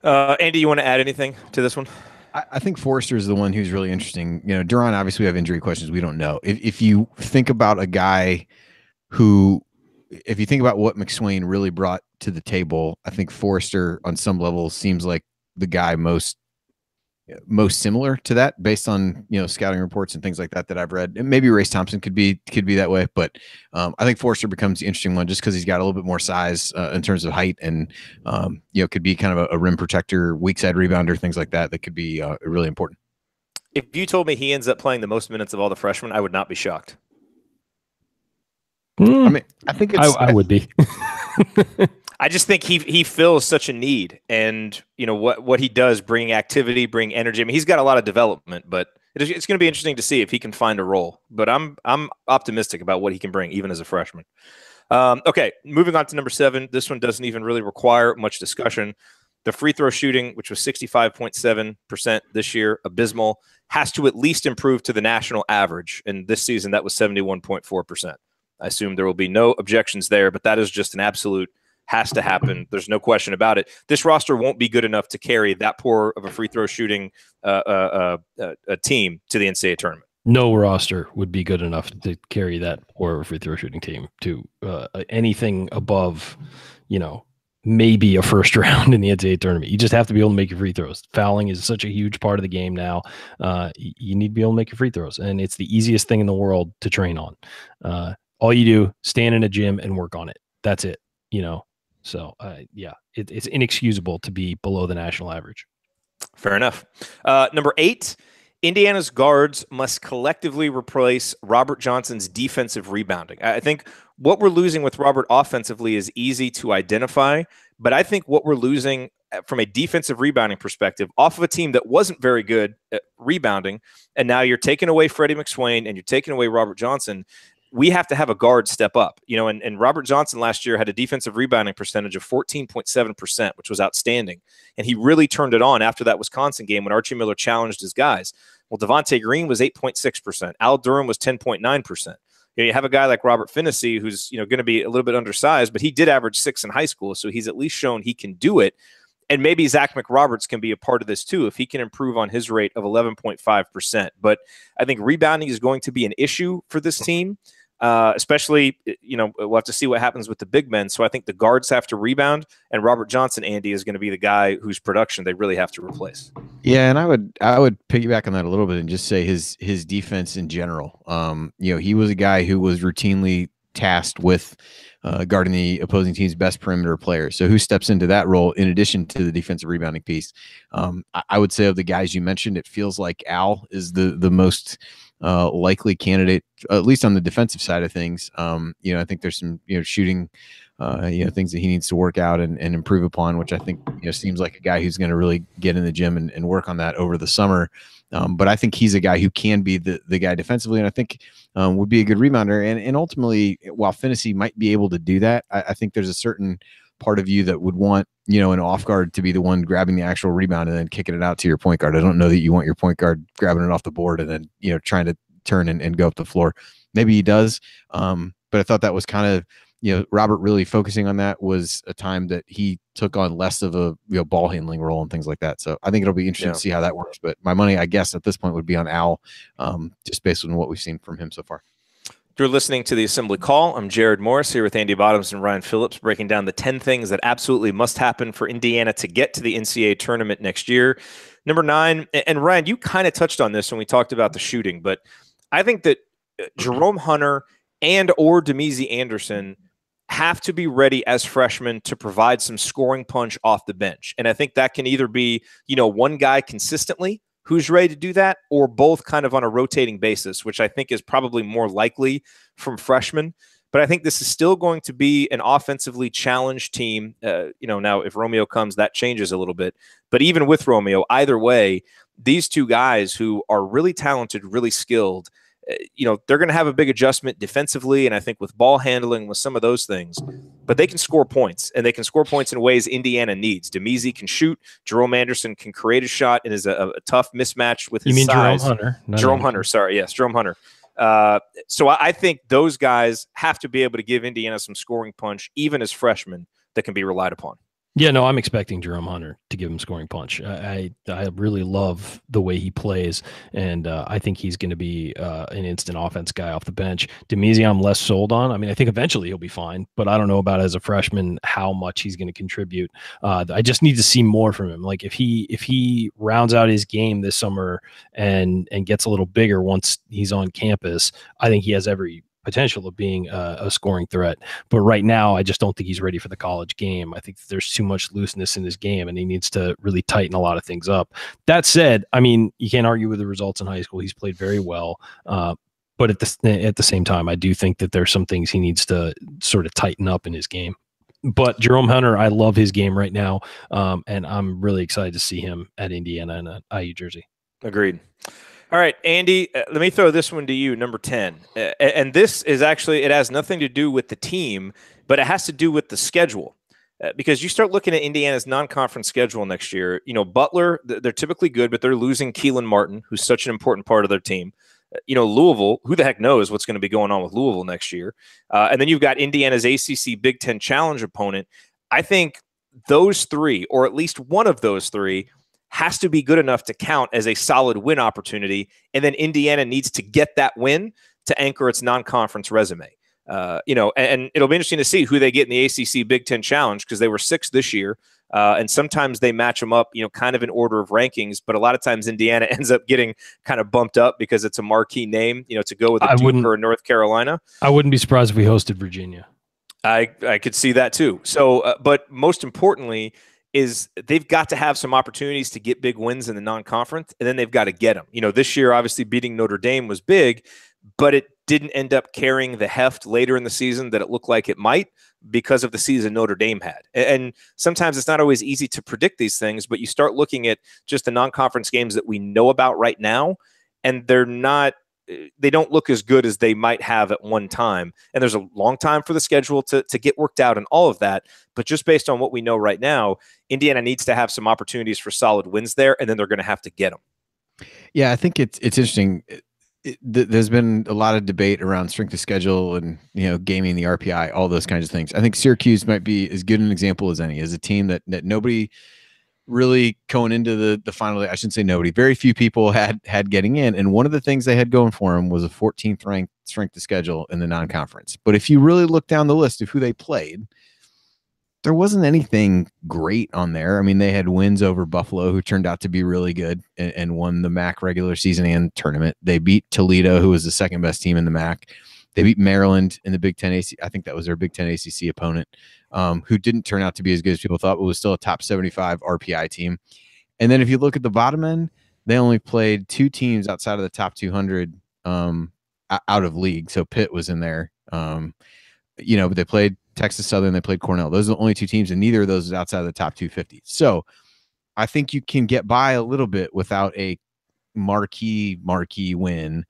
Andy, you want to add anything to this one? I think Forrester is the one who's really interesting. Duran, obviously we have injury questions. We don't know. If you think about a guy who, if you think about what McSwain really brought to the table, I think Forrester on some level seems like the guy most similar to that based on, scouting reports and things like that I've read. And maybe Race Thompson could be that way, but I think Forrester becomes the interesting one just because he's got a little bit more size in terms of height and, could be kind of a rim protector, weak side rebounder, things like that could be really important. If you told me he ends up playing the most minutes of all the freshmen, I would not be shocked. I mean, I think I would be. I just think he fills such a need, and what he does, bring activity, bring energy. I mean, he's got a lot of development, but it's going to be interesting to see if he can find a role. But I'm optimistic about what he can bring, even as a freshman. Okay, moving on to number 7. This one doesn't even really require much discussion. The free throw shooting, which was 65.7% this year, abysmal, has to at least improve to the national average. And this season, that was 71.4%. I assume there will be no objections there, but that is just an absolute has to happen. There's no question about it. This roster won't be good enough to carry that poor of a free throw shooting a team to the NCAA tournament. No roster would be good enough to carry that poor of a free throw shooting team to anything above, maybe a first round in the NCAA tournament. You just have to be able to make your free throws. Fouling is such a huge part of the game now. You need to be able to make your free throws, and it's the easiest thing in the world to train on. All you do, stand in a gym and work on it. That's it. So it's inexcusable to be below the national average. Fair enough. Number 8, Indiana's guards must collectively replace Robert Johnson's defensive rebounding. I think what we're losing with Robert offensively is easy to identify, but I think what we're losing from a defensive rebounding perspective off of a team that wasn't very good at rebounding, and now you're taking away Freddie McSwain and you're taking away Robert Johnson, we have to have a guard step up, and Robert Johnson last year had a defensive rebounding percentage of 14.7%, which was outstanding. And he really turned it on after that Wisconsin game when Archie Miller challenged his guys. Well, Devontae Green was 8.6%. Al Durham was 10.9%. You have a guy like Robert Finney, who's, going to be a little bit undersized, but he did average 6 in high school. So he's at least shown he can do it. And maybe Zach McRoberts can be a part of this too, if he can improve on his rate of 11.5%. But I think rebounding is going to be an issue for this team. Especially, we'll have to see what happens with the big men. So I think the guards have to rebound, and Robert Johnson, Andy, is going to be the guy whose production they really have to replace. Yeah, and I would piggyback on that a little bit and just say his defense in general. He was a guy who was routinely tasked with guarding the opposing team's best perimeter players. So who steps into that role in addition to the defensive rebounding piece? I would say of the guys you mentioned, it feels like Al is the most likely candidate, at least on the defensive side of things. I think there's some shooting things that he needs to work out and improve upon, which I think seems like a guy who's going to really get in the gym and work on that over the summer. But I think he's a guy who can be the guy defensively, and I think would be a good rebounder. And ultimately, while Finney might be able to do that, I think there's a certain part of you that would want an off guard to be the one grabbing the actual rebound and then kicking it out to your point guard. I don't know that you want your point guard grabbing it off the board and then trying to turn and go up the floor. Maybe he does, but I thought that was kind of Robert really focusing on that was a time that he took on less of a ball handling role and things like that. So I think it'll be interesting to see how that works. But my money, I guess, at this point would be on Al, just based on what we've seen from him so far. You're listening to the Assembly Call. I'm Jerod Morris here with Andy Bottoms and Ryan Phillips, breaking down the 10 things that absolutely must happen for Indiana to get to the NCAA tournament next year. Number 9, and Ryan, you kind of touched on this when we talked about the shooting, but I think that Jerome Hunter and or Demezy Anderson have to be ready as freshmen to provide some scoring punch off the bench. And I think that can either be, one guy consistently who's ready to do that, or both kind of on a rotating basis, which I think is probably more likely from freshmen. But I think this is still going to be an offensively challenged team. Now if Romeo comes, that changes a little bit. But even with Romeo, either way, these two guys who are really talented, really skilled, they're going to have a big adjustment defensively, and I think with ball handling, with some of those things, but they can score points, and they can score points in ways Indiana needs. Demezy can shoot. Jerome Anderson can create a shot and is a tough mismatch with his size. You mean Jerome Hunter? Jerome Hunter, sorry. Yes, Jerome Hunter. So I think those guys have to be able to give Indiana some scoring punch, even as freshmen, that can be relied upon. Yeah, no, I'm expecting Jerome Hunter to give him scoring punch. I really love the way he plays, and I think he's going to be an instant offense guy off the bench. Demezy, I'm less sold on. I mean, I think eventually he'll be fine, but I don't know about as a freshman how much he's going to contribute. I just need to see more from him. Like if he rounds out his game this summer and gets a little bigger once he's on campus, I think he has every potential of being a scoring threat. But right now, I just don't think he's ready for the college game. I think there's too much looseness in his game, and he needs to really tighten a lot of things up. That said, I mean, you can't argue with the results in high school. He's played very well. But at the same time, I do think that there's some things he needs to sort of tighten up in his game. But Jerome Hunter, I love his game right now, and I'm really excited to see him at Indiana and at IU jersey. Agreed. All right, Andy, let me throw this one to you, number 10. And this is actually, it has nothing to do with the team, but it has to do with the schedule. Because you start looking at Indiana's non-conference schedule next year, Butler, they're typically good, but they're losing Keelan Martin, who's such an important part of their team. Louisville, who the heck knows what's going to be going on with Louisville next year. And then you've got Indiana's ACC Big Ten Challenge opponent. I think those three, or at least one of those three, has to be good enough to count as a solid win opportunity. And then Indiana needs to get that win to anchor its non-conference resume. And it'll be interesting to see who they get in the ACC Big Ten Challenge, because they were 6th this year. And sometimes they match them up, kind of in order of rankings. But a lot of times Indiana ends up getting kind of bumped up because it's a marquee name, to go with a Duke or North Carolina. I wouldn't be surprised if we hosted Virginia. I could see that too. So, but most importantly, is they've got to have some opportunities to get big wins in the non-conference, and then they've got to get them. This year, obviously, beating Notre Dame was big, but it didn't end up carrying the heft later in the season that it looked like it might because of the season Notre Dame had. And sometimes it's not always easy to predict these things, but you start looking at just the non-conference games that we know about right now, and they don't look as good as they might have at one time. And there's a long time for the schedule to get worked out and all of that. But just based on what we know right now, Indiana needs to have some opportunities for solid wins there, and then they're going to have to get them. Yeah, I think it's interesting. There's been a lot of debate around strength of schedule and, gaming the RPI, all those kinds of things. I think Syracuse might be as good an example as any, as a team that nobody really going into the final day. I shouldn't say nobody. Very few people had getting in. And one of the things they had going for them was a 14th ranked strength of schedule in the non-conference. But if you really look down the list of who they played, there wasn't anything great on there. I mean, they had wins over Buffalo, who turned out to be really good and won the MAC regular season and tournament. They beat Toledo, who was the second best team in the MAC. They beat Maryland in the Big Ten ACC. I think that was their Big Ten ACC opponent, who didn't turn out to be as good as people thought, but was still a top 75 RPI team. And then if you look at the bottom end, they only played 2 teams outside of the top 200 out of league. So Pitt was in there. But they played Texas Southern, they played Cornell. Those are the only 2 teams, and neither of those is outside of the top 250. So I think you can get by a little bit without a marquee win,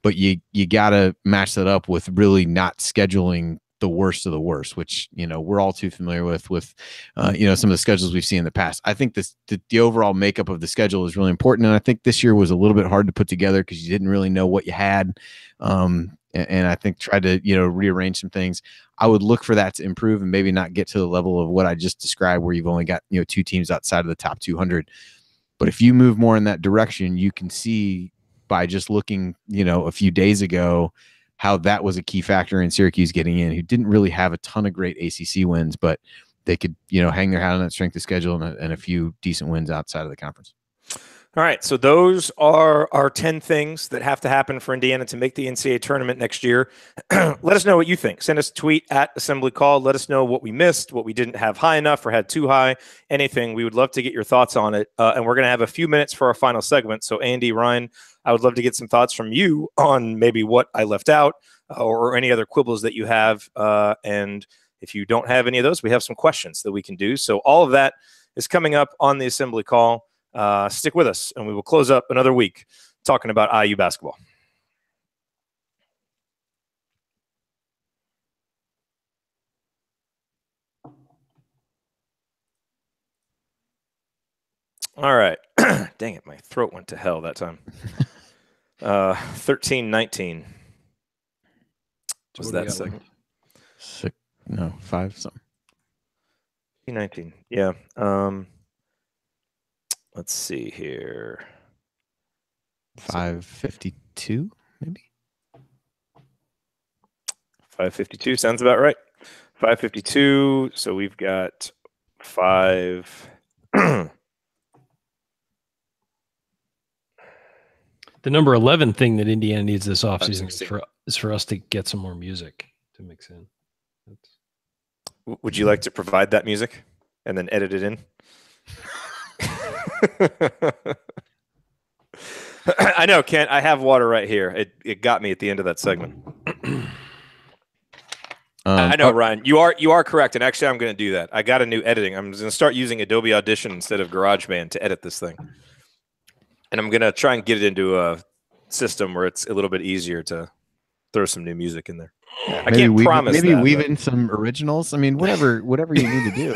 but you got to match that up with really not scheduling the worst of the worst, which we're all too familiar with some of the schedules we've seen in the past. I think the overall makeup of the schedule is really important, and I think this year was a little bit hard to put together because you didn't really know what you had, and I think tried to rearrange some things. I would look for that to improve and maybe not get to the level of what I just described, where you've only got 2 teams outside of the top 200. But if you move more in that direction, you can see by just looking a few days ago how that was a key factor in Syracuse getting in, who didn't really have a ton of great ACC wins, but they could, hang their hat on that strength of schedule and a few decent wins outside of the conference. All right, so those are our 10 things that have to happen for Indiana to make the NCAA tournament next year. Let us know what you think. Send us a tweet at Assembly Call. Let us know what we missed, what we didn't have high enough or had too high, anything. We would love to get your thoughts on it. And we're going to have a few minutes for our final segment. So Andy, Ryan, I would love to get some thoughts from you on maybe what I left out or any other quibbles that you have. And if you don't have any of those, we have some questions that we can do. So all of that is coming up on the Assembly Call. Stick with us, and we will close up another week talking about IU basketball. All right. Dang it, my throat went to hell that time. 13-19 was that second. 5 something. 19. Yeah. Let's see here. 5:52, maybe. 5:52 sounds about right. 5:52. So we've got 5. The number 11 thing that Indiana needs this offseason is for us to get some more music to mix in. Would you like to provide that music and then edit it in? I know, Kent. I have water right here. It got me at the end of that segment. I know, Ryan. You are correct, and actually, I'm going to do that. I got a new editing. I'm going to start using Adobe Audition instead of GarageBand to edit this thing, and I'm going to try and get it into a system where it's a little bit easier to throw some new music in there. I can't promise. Maybe weave in some originals. I mean, whatever you need to do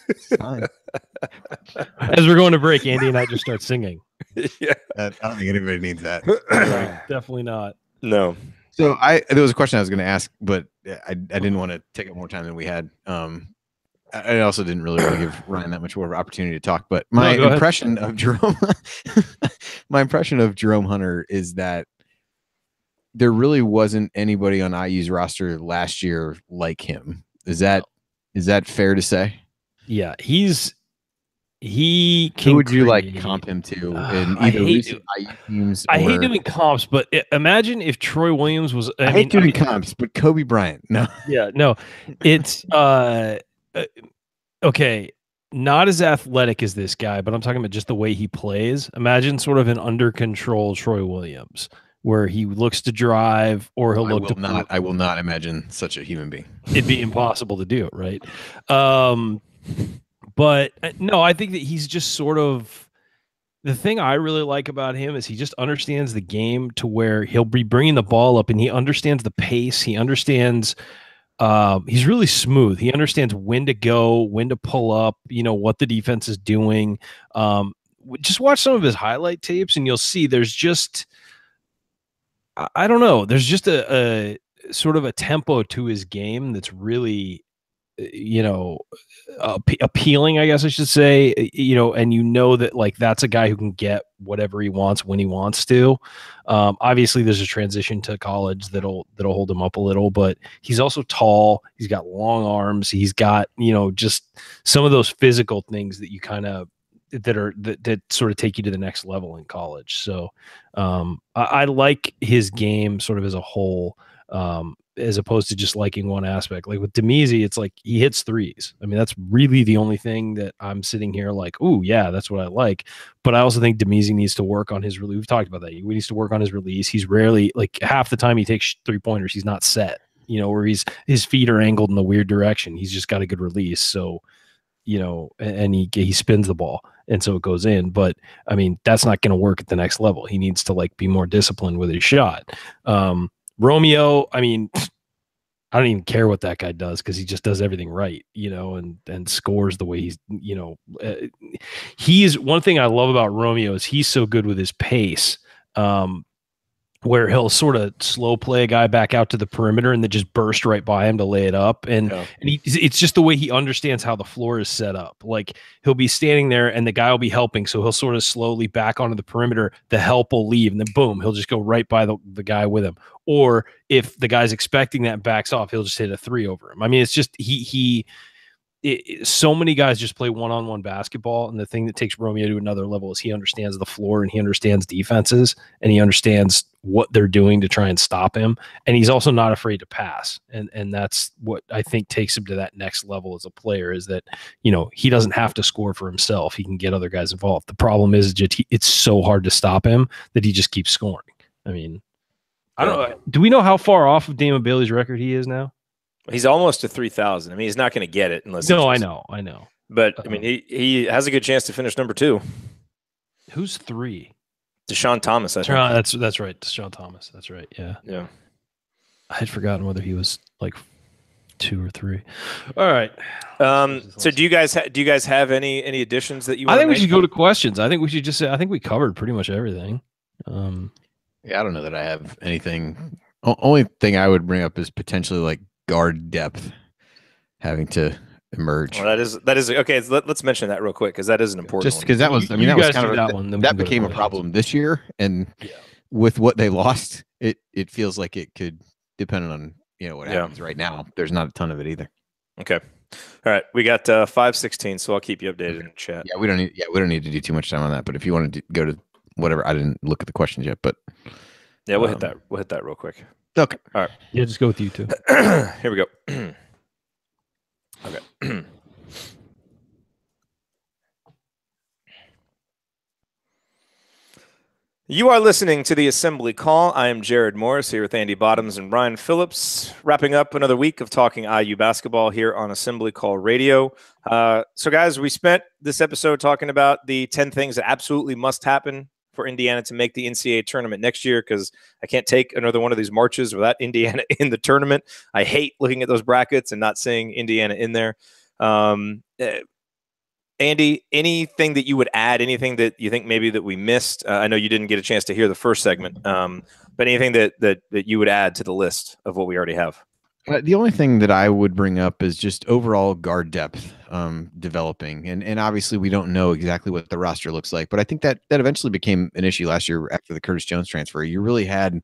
is fine. As we're going to break, Andy and I just start singing. Yeah, I don't think anybody needs that. Definitely not. No. So there was a question I was going to ask, but I didn't want to take up more time than we had. I also didn't really want to give Ryan that much more of an opportunity to talk. But my impression of Jerome Hunter is that there really wasn't anybody on IU's roster last year like him. Is that fair to say? Yeah, who would you like comp him to in either recent IU teams? I hate doing comps, but imagine if Troy Williams was. I hate doing comps, but Kobe Bryant. No. Yeah, no. It's okay. Not as athletic as this guy, but I'm talking about just the way he plays. Imagine sort of an under control Troy Williams, where he looks to drive, or he'll look to. I will not imagine such a human being. It'd be impossible to do, right? But no, I think that he's just sort of the thing I really like about him is he just understands the game to where he'll be bringing the ball up and he understands the pace. He understands. He's really smooth. He understands when to go, when to pull up. What the defense is doing. Just watch some of his highlight tapes, and you'll see there's just. I don't know. There's just a sort of a tempo to his game that's really, appealing, I guess I should say, and that like that's a guy who can get whatever he wants when he wants to. Obviously there's a transition to college that'll hold him up a little, but he's also tall. He's got long arms. He's got, just some of those physical things that you kind of, that sort of take you to the next level in college. So I like his game sort of as a whole. as opposed to just liking one aspect. Like with Demezi, it's like he hits threes. I mean, that's really the only thing that I'm sitting here like, oh yeah, that's what I like. But I also think Demezi needs to work on his release. We've talked about that. He needs to work on his release. He's rarely, like half the time he takes 3-pointers, he's not set, where his feet are angled in the weird direction. He's just got a good release. So, and he spins the ball. And so it goes in. But I mean, that's not going to work at the next level. He needs to like be more disciplined with his shot. Romeo, I mean, I don't even care what that guy does because he just does everything right, and scores the way he's, he is one thing I love about Romeo is he's so good with his pace. Where he'll sort of slow play a guy back out to the perimeter and then just burst right by him to lay it up. And it's just the way he understands how the floor is set up. Like he'll be standing there and the guy will be helping. So he'll sort of slowly back onto the perimeter. The help will leave and then boom, he'll just go right by the guy with him. Or if the guy's expecting that and backs off, he'll just hit a 3 over him. I mean, it's just, so many guys just play one-on-one basketball, and the thing that takes Romeo to another level is he understands the floor and he understands defenses and he understands what they're doing to try and stop him, and he's also not afraid to pass, and that's what I think takes him to that next level as a player is that he doesn't have to score for himself. He can get other guys involved. The problem is just it's so hard to stop him that he just keeps scoring. I mean, I don't know. Do we know how far off of Damon Bailey's record he is now? He's almost to 3,000. I mean, he's not going to get it unless. No, I know. But I mean, he has a good chance to finish number 2. Who's 3? Deshaun Thomas. I think. That's right. Deshaun Thomas. That's right. Yeah. Yeah. I had forgotten whether he was like 2 or 3. All right. So do you guys have any additions that you? I think we should go to questions. I think we should just say I think we covered pretty much everything. Yeah, I don't know that I have anything. Only thing I would bring up is potentially like guard depth having to emerge. Well, that is okay. Let's mention that real quick because that is an important. Just because that was, I mean, that was kind of that became a problem this year, and with what they lost, it feels like it could, depending on what happens right now. There's not a ton of it either. Okay, all right. We got 5:16, so I'll keep you updated in the chat. Yeah, we don't need to do too much time on that. But if you want to go to whatever, I didn't look at the questions yet, but yeah, we'll hit that. We'll hit that real quick. Okay. All right. Yeah, just go with you two. Here we go. Okay. You are listening to the Assembly Call. I am Jerod Morris here with Andy Bottoms and Ryan Phillips, wrapping up another week of talking IU basketball here on Assembly Call Radio. So, guys, we spent this episode talking about the 10 things that absolutely must happen for Indiana to make the NCAA tournament next year, because I can't take another one of these marches without Indiana in the tournament. I hate looking at those brackets and not seeing Indiana in there. Andy, anything that you would add, anything that you think maybe that we missed? I know you didn't get a chance to hear the first segment, but anything that you would add to the list of what we already have? The only thing that I would bring up is just overall guard depth developing. And obviously we don't know exactly what the roster looks like, but I think that eventually became an issue last year after the Curtis Jones transfer. You really had,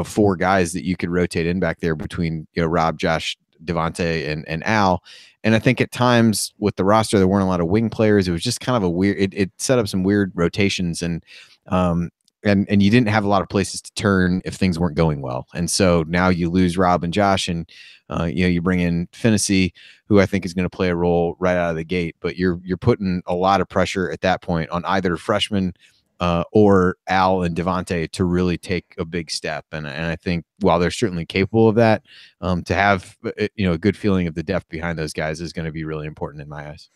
4 guys that you could rotate in back there between, Rob, Josh, Devontae, and Al. And I think at times with the roster, there weren't a lot of wing players. It was just kind of a weird, it set up some weird rotations, and you didn't have a lot of places to turn if things weren't going well. And so now you lose Rob and Josh, and you bring in Finney, who I think is going to play a role right out of the gate. But you're putting a lot of pressure at that point on either freshmen or Al and Devontae to really take a big step. And I think while they're certainly capable of that, to have a good feeling of the depth behind those guys is going to be really important in my eyes.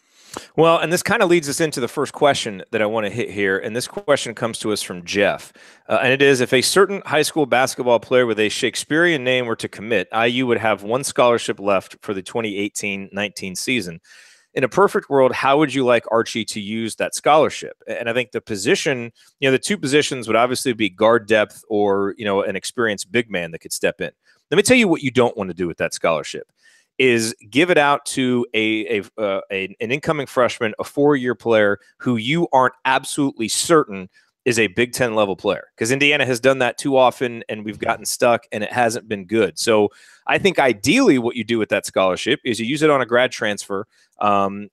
Well, and this kind of leads us into the first question that I want to hit here. And this question comes to us from Jeff. And it is, if a certain high school basketball player with a Shakespearean name were to commit, IU would have 1 scholarship left for the 2018-19 season. In a perfect world, how would you like Archie to use that scholarship? And I think the position, the 2 positions would obviously be guard depth or, an experienced big man that could step in. Let me tell you what you don't want to do with that scholarship is give it out to an incoming freshman, a 4-year player who you aren't absolutely certain is a Big Ten level player, because Indiana has done that too often and we've gotten stuck and it hasn't been good. So I think ideally what you do with that scholarship is you use it on a grad transfer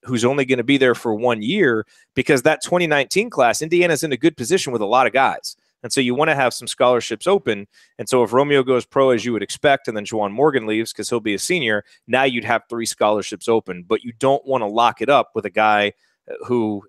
who's only going to be there for 1 year, because that 2019 class, Indiana's in a good position with a lot of guys. And so you want to have some scholarships open. And so if Romeo goes pro as you would expect, and then Juwan Morgan leaves because he'll be a senior, now you'd have 3 scholarships open. But you don't want to lock it up with a guy who,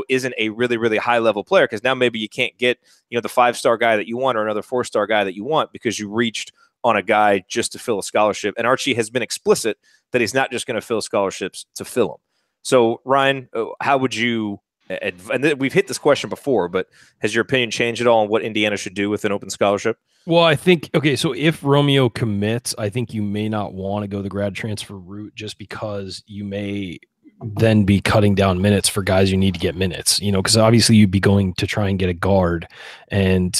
isn't a really, really high level player, because now maybe you can't get, the 5-star guy that you want or another 4-star guy that you want because you reached on a guy just to fill a scholarship. And Archie has been explicit that he's not just going to fill scholarships to fill them. So Ryan, how would you, and we've hit this question before, but has your opinion changed at all on what Indiana should do with an open scholarship? Well, I think, okay, so if Romeo commits, I think you may not want to go the grad transfer route, just because you may then be cutting down minutes for guys you need to get minutes, because obviously you'd be going to try and get a guard. And,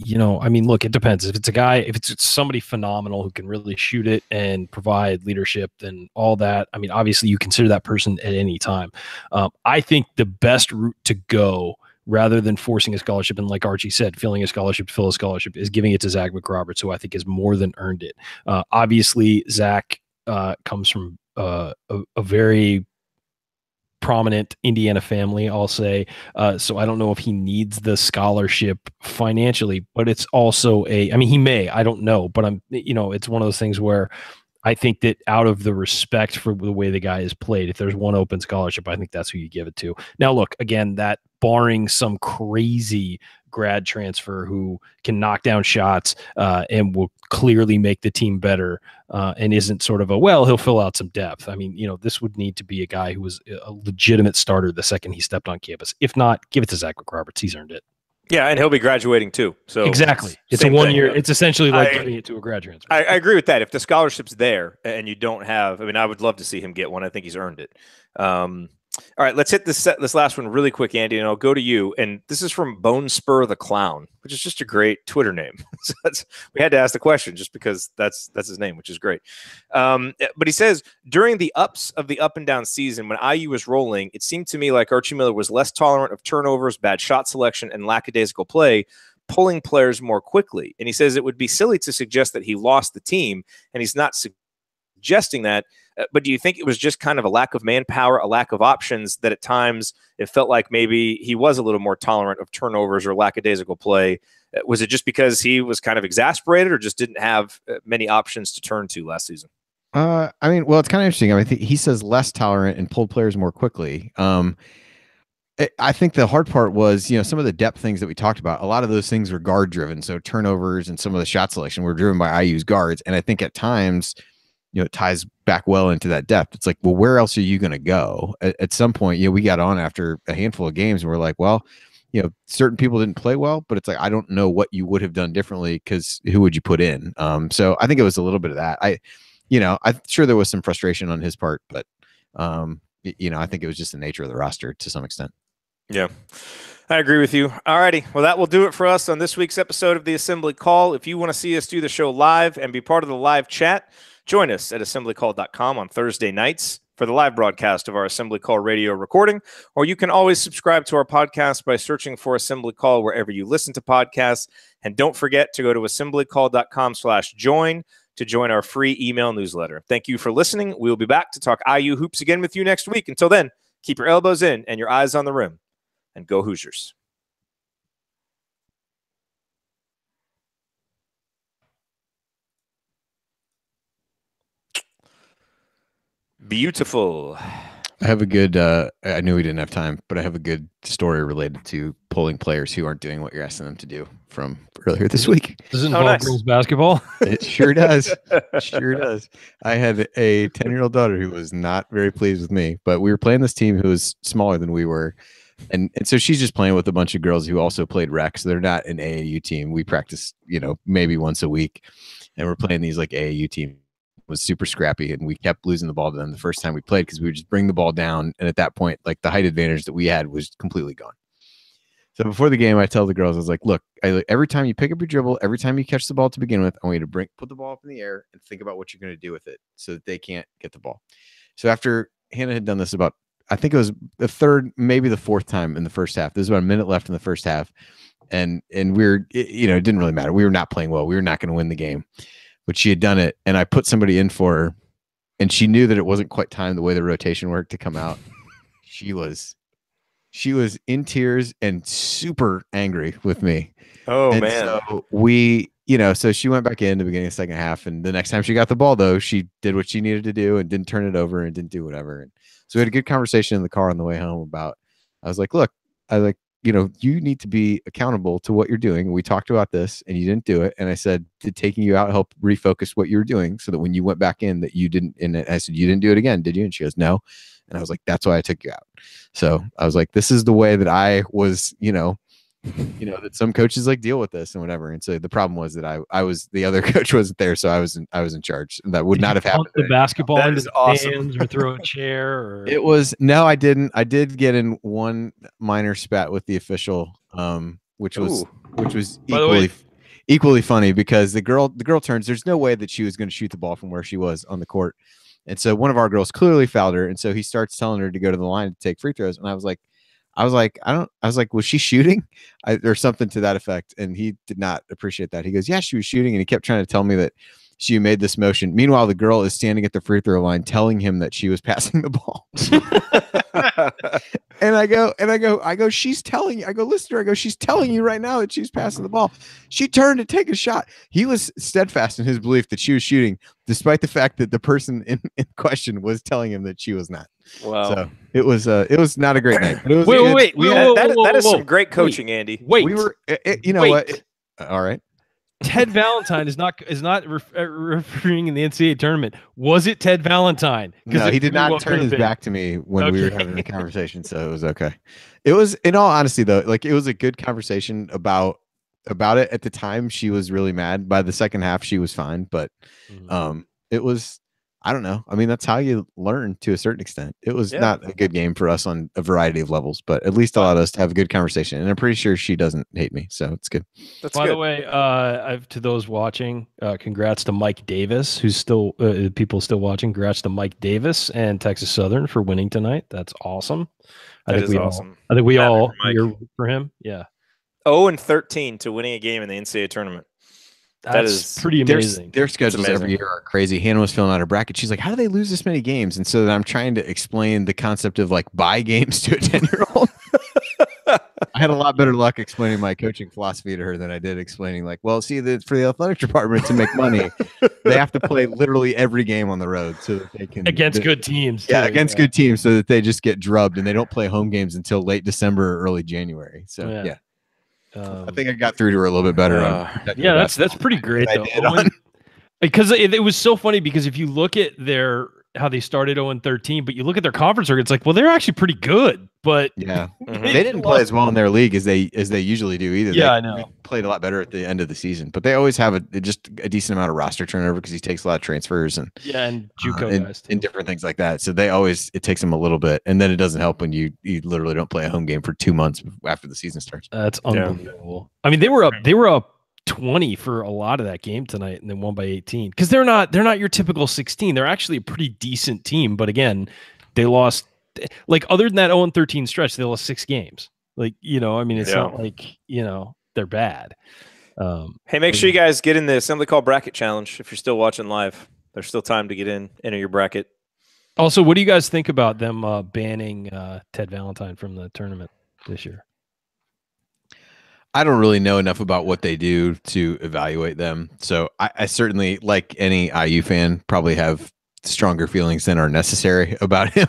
look, it depends. If it's somebody phenomenal who can really shoot it and provide leadership, then all that, obviously you consider that person at any time. I think the best route to go, rather than forcing a scholarship, and like Archie said, filling a scholarship to fill a scholarship, is giving it to Zach McRoberts, who I think has more than earned it. Obviously, Zach comes from a very prominent Indiana family, I'll say. So I don't know if he needs the scholarship financially, but it's also he may, I don't know, but it's one of those things where I think that out of the respect for the way the guy is played, if there's one open scholarship, I think that's who you give it to. Now, look, again, that barring some crazy grad transfer who can knock down shots and will clearly make the team better and isn't sort of he'll fill out some depth. This would need to be a guy who was a legitimate starter the second he stepped on campus. If not, give it to Zach McRoberts. He's earned it. Yeah, and he'll be graduating too. So exactly, it's a 1 year. It's essentially like giving it to a grad transfer. I agree with that. If the scholarship's there and you don't have, I would love to see him get one. I think he's earned it. All right, let's hit this last one really quick, Andy, and I'll go to you. And this is from Bone Spur the Clown, which is just a great Twitter name. So we had to ask the question just because that's his name, which is great. But he says, during the ups of the up and down season, when IU was rolling, it seemed to me like Archie Miller was less tolerant of turnovers, bad shot selection, and lackadaisical play, pulling players more quickly. And he says it would be silly to suggest that he lost the team, and he's not suggesting that. But do you think it was just kind of a lack of manpower, a lack of options, that at times it felt like maybe he was a little more tolerant of turnovers or lackadaisical play? Was it just because he was kind of exasperated or just didn't have many options to turn to last season? Well, it's kind of interesting. I think he says less tolerant and pulled players more quickly. I think the hard part was, some of the depth things that we talked about, a lot of those things were guard driven. So turnovers and some of the shot selection were driven by IU's guards. And I think at times, it ties back well into that depth. It's like, well, where else are you going to go? At some point, we got on after a handful of games and we're like, well, certain people didn't play well, but it's like, I don't know what you would have done differently, because who would you put in? So I think it was a little bit of that. I'm sure there was some frustration on his part, but I think it was just the nature of the roster to some extent. Yeah, I agree with you. All righty. Well, that will do it for us on this week's episode of the Assembly Call. If you want to see us do the show live and be part of the live chat, join us at assemblycall.com on Thursday nights for the live broadcast of our Assembly Call radio recording, or you can always subscribe to our podcast by searching for Assembly Call wherever you listen to podcasts. And don't forget to go to assemblycall.com/join to join our free email newsletter. Thank you for listening. We will be back to talk IU hoops again with you next week. Until then, keep your elbows in and your eyes on the rim, and go Hoosiers. Beautiful. I have a good, I knew we didn't have time, but I have a good story related to pulling players who aren't doing what you're asking them to do from earlier this week. Does it involve girls basketball? It sure does. Sure does. I had a 10-year-old daughter who was not very pleased with me, but we were playing this team who was smaller than we were. And so she's just playing with a bunch of girls who also played rec. So they're not an AAU team. We practice, maybe once a week, and we're playing these like AAU teams. Was super scrappy, and we kept losing the ball to them the first time we played because we would just bring the ball down, and at that point, like, the height advantage that we had was completely gone. So before the game, I tell the girls, I was like, look, every time you pick up your dribble, every time you catch the ball to begin with, I want you to put the ball up in the air and think about what you're going to do with it so that they can't get the ball. So after Hannah had done this about, I think it was the third, maybe the fourth time in the first half, there's about a minute left in the first half, and we're, it didn't really matter. We were not playing well. We were not going to win the game. But she had done it, and I put somebody in for her, and she knew that it wasn't quite time the way the rotation worked to come out. She was she was in tears and super angry with me. Oh, and man. So we, so she went back in the beginning of the second half, and the next time she got the ball, though, she did what she needed to do and didn't turn it over and didn't do whatever. And so we had a good conversation in the car on the way home about, I was like, look, you need to be accountable to what you're doing. We talked about this and you didn't do it. And I said, did taking you out help refocus what you were doing so that when you went back in that you didn't, and I said, you didn't do it again, did you? And she goes, no. And I was like, that's why I took you out. So I was like, this is the way that I was, that some coaches like deal with this and whatever. And so the problem was that I was, the other coach wasn't there. So I was in charge. And that would not have happened. The basketball that into is the awesome. stands or throw a chair or It was, no, I didn't. I did get in one minor spat with the official, which was equally funny because the girl turns, there's no way that she was going to shoot the ball from where she was on the court. And so one of our girls clearly fouled her. And so he starts telling her to go to the line to take free throws. And I was like, was she shooting or something to that effect? And he did not appreciate that. He goes, yeah, she was shooting. And he kept trying to tell me that she made this motion. Meanwhile, the girl is standing at the free throw line telling him that she was passing the ball. and I go, she's telling you, I go, listen to her. I go, she's telling you right now that she's passing the ball. She turned to take a shot. He was steadfast in his belief that she was shooting, despite the fact that the person in question was telling him that she was not. Wow. So it was not a great night. But it was wait. That is some great coaching, Andy. Wait. We were, what? All right. Ted Valentine is not refereeing in the NCAA tournament. Was it Ted Valentine? No, he did not turn his back to me when we were having a conversation, so it was okay. It was, in all honesty, though, like it was a good conversation about it. At the time, she was really mad. By the second half, she was fine, but it was, I don't know. I mean, that's how you learn to a certain extent. It was not a good game for us on a variety of levels, but at least allowed us to have a good conversation. And I'm pretty sure she doesn't hate me, so it's good. By the way, to those watching, congrats to Mike Davis, who's still people still watching. Congrats to Mike Davis and Texas Southern for winning tonight. That's awesome. I think we all cheer for him. Yeah. 0-13 to winning a game in the NCAA tournament. That's pretty amazing. Their schedules every year are crazy. Hannah was filling out her bracket. She's like, how do they lose this many games? And so then I'm trying to explain the concept of like buy games to a 10-year-old. I had a lot better luck explaining my coaching philosophy to her than I did explaining like, well, see, for the athletic department to make money, they have to play literally every game on the road so that they can against good teams. Yeah, against good teams so that they just get drubbed and they don't play home games until late December or early January. So yeah. I think I got through to her a little bit better. That's pretty great though. Because it was so funny because if you look at how they started 0-13, but you look at their conference record, it's like, well, they're actually pretty good, but yeah, they didn't play as well in their league as they usually do either. Yeah, I know. They played a lot better at the end of the season, but they always have just a decent amount of roster turnover because he takes a lot of transfers and JUCO guys and different things like that. So it takes them a little bit, and then it doesn't help when you literally don't play a home game for 2 months after the season starts. That's unbelievable. I mean, they were up 20 for a lot of that game tonight and then won by 18 because they're not your typical 16. They're actually a pretty decent team, but again, they lost, like, other than that 0-13 stretch, they lost 6 games. Like, I mean, it's not like they're bad. Hey, make sure you guys get in the Assembly Call Bracket Challenge if you're still watching live. There's still time to get in, enter your bracket. Also, what do you guys think about them banning Ted Valentine from the tournament this year? I don't really know enough about what they do to evaluate them. So I certainly, like any IU fan, probably have stronger feelings than are necessary about him.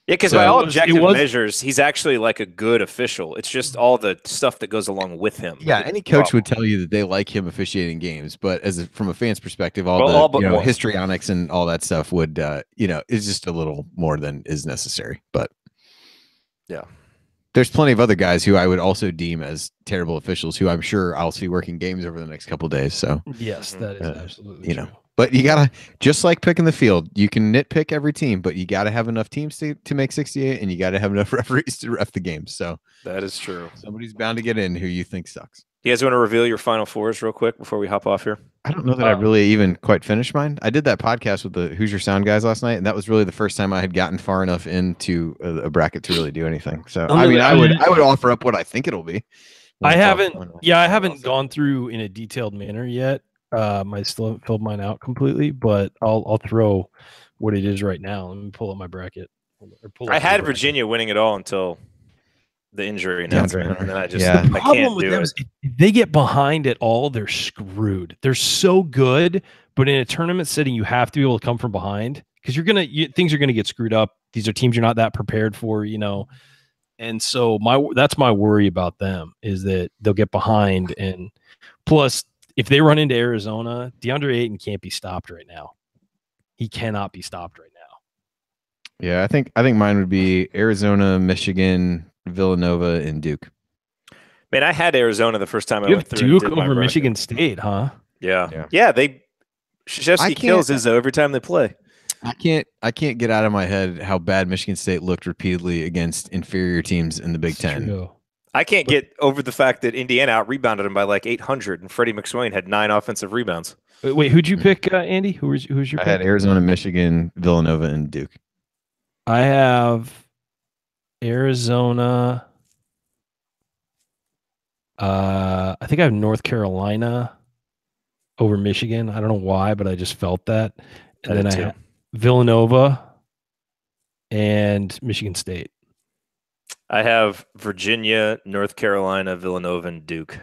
Because by all objective measures, he's actually like a good official. It's just all the stuff that goes along with him. Yeah, any coach would tell you that they like him officiating games, but from a fan's perspective, all the histrionics and all that stuff would is just a little more than is necessary. But yeah. There's plenty of other guys who I would also deem as terrible officials who I'm sure I'll see working games over the next couple of days. So yes, that is absolutely true. But you gotta, just like picking the field, you can nitpick every team, but you gotta have enough teams to make 68, and you gotta have enough referees to ref the game. So that is true. Somebody's bound to get in who you think sucks. You guys want to reveal your Final Fours real quick before we hop off here? I don't know that I really even quite finished mine. I did that podcast with the Hoosier Sound guys last night, and that was really the first time I had gotten far enough into a bracket to really do anything. So I mean, I would offer up what I think it'll be. I haven't gone through in a detailed manner yet. I still haven't filled mine out completely, but I'll throw what it is right now. Let me pull up my bracket. I had Virginia winning it all until the injury announcement, and then I just the I problem can't with do them it. is if they get behind at all, they're screwed. They're so good, but in a tournament setting, you have to be able to come from behind because things are gonna get screwed up. These are teams you're not that prepared for, And so that's my worry about them is that they'll get behind, and plus if they run into Arizona, DeAndre Ayton can't be stopped right now. He cannot be stopped right now. Yeah, I think mine would be Arizona, Michigan, Villanova, and Duke. Man, I had Arizona the first time I You went have through. Duke over Michigan State, huh? Yeah. Krzyzewski kills Izzo every time they play. I can't get out of my head how bad Michigan State looked repeatedly against inferior teams in the Big Ten. True. I can't get over the fact that Indiana out-rebounded them by like 800, and Freddie McSwain had 9 offensive rebounds. Wait, who'd you pick, Andy? Who's your pick? I had Arizona, Michigan, Villanova, and Duke. I have Arizona. I think I have North Carolina over Michigan. I don't know why, but I just felt that. And then I have Villanova and Michigan State. I have Virginia, North Carolina, Villanova, and Duke.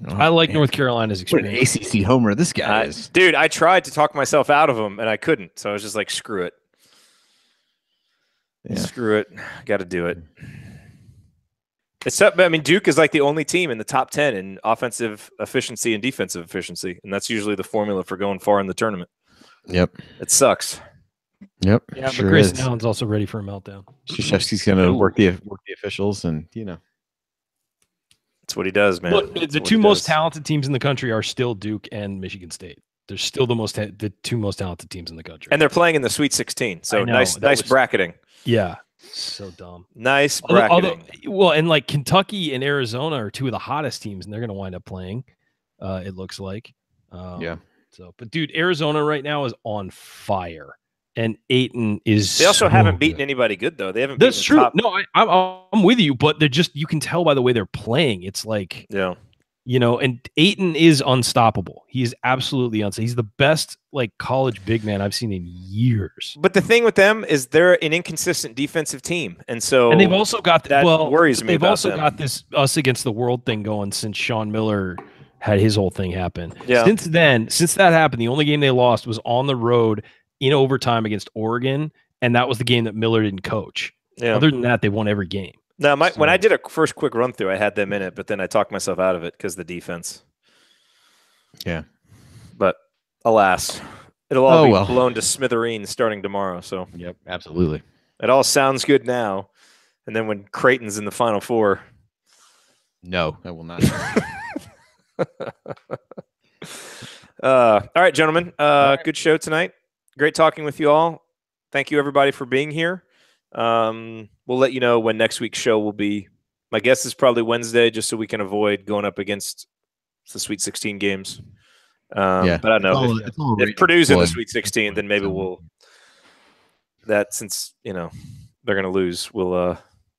I like North Carolina's experience. What an ACC homer this guy is. Dude, I tried to talk myself out of them, and I couldn't. So I was just like, screw it. Yeah. Screw it. Got to do it. Duke is like the only team in the top 10 in offensive efficiency and defensive efficiency, and that's usually the formula for going far in the tournament. Yep. It sucks. Yep. Yeah, but Grayson Allen's also ready for a meltdown. Krzyzewski's going to work the officials, and that's what he does, man. Look, the two most talented teams in the country are still Duke and Michigan State. They're still the two most talented teams in the country, and they're playing in the Sweet 16. So nice bracketing. Yeah, so dumb. Nice bracketing. And like Kentucky and Arizona are two of the hottest teams, and they're going to wind up playing. It looks like. Yeah. So, but dude, Arizona right now is on fire. And Ayton is. They also haven't beaten anybody good though. They haven't. That's true. Top. No, I'm with you, but they're just you can tell by the way they're playing. It's like and Ayton is unstoppable. He is absolutely unstoppable. He's the best like college big man I've seen in years. But the thing with them is they're an inconsistent defensive team, and they've also got worries me. They've also got this us against the world thing going since Sean Miller had his whole thing happen. Yeah. Since that happened, the only game they lost was on the road in overtime against Oregon, and that was the game that Miller didn't coach. Yeah. Other than that, they won every game. Now, when I did a first quick run through, I had them in it, but then I talked myself out of it because of the defense. Yeah. But alas, it'll all be blown to smithereens starting tomorrow. So yep, absolutely. It all sounds good now, and then when Creighton's in the Final Four, no, I will not. All right, gentlemen. Good show tonight. Great talking with you all. Thank you, everybody, for being here. We'll let you know when next week's show will be. My guess is probably Wednesday, just so we can avoid going up against the Sweet 16 games. But I don't know. If Purdue's in the Sweet 16, then maybe we'll – since, they're going to lose, we'll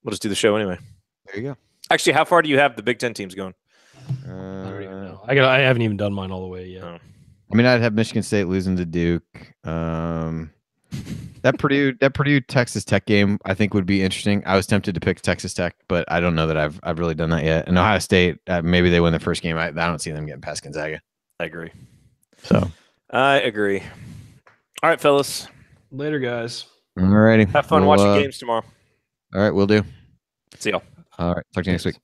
just do the show anyway. There you go. Actually, how far do you have the Big Ten teams going? I don't even know. I haven't even done mine all the way yet. I mean, I'd have Michigan State losing to Duke. That Purdue Texas Tech game I think would be interesting. I was tempted to pick Texas Tech, but I don't know that I've really done that yet. And Ohio State, maybe they win their first game. I don't see them getting past Gonzaga. I agree. So I agree. All right, fellas. Later, guys. All righty. Have fun watching games tomorrow. All right, we'll do. See y'all. All right. Talk to you next week.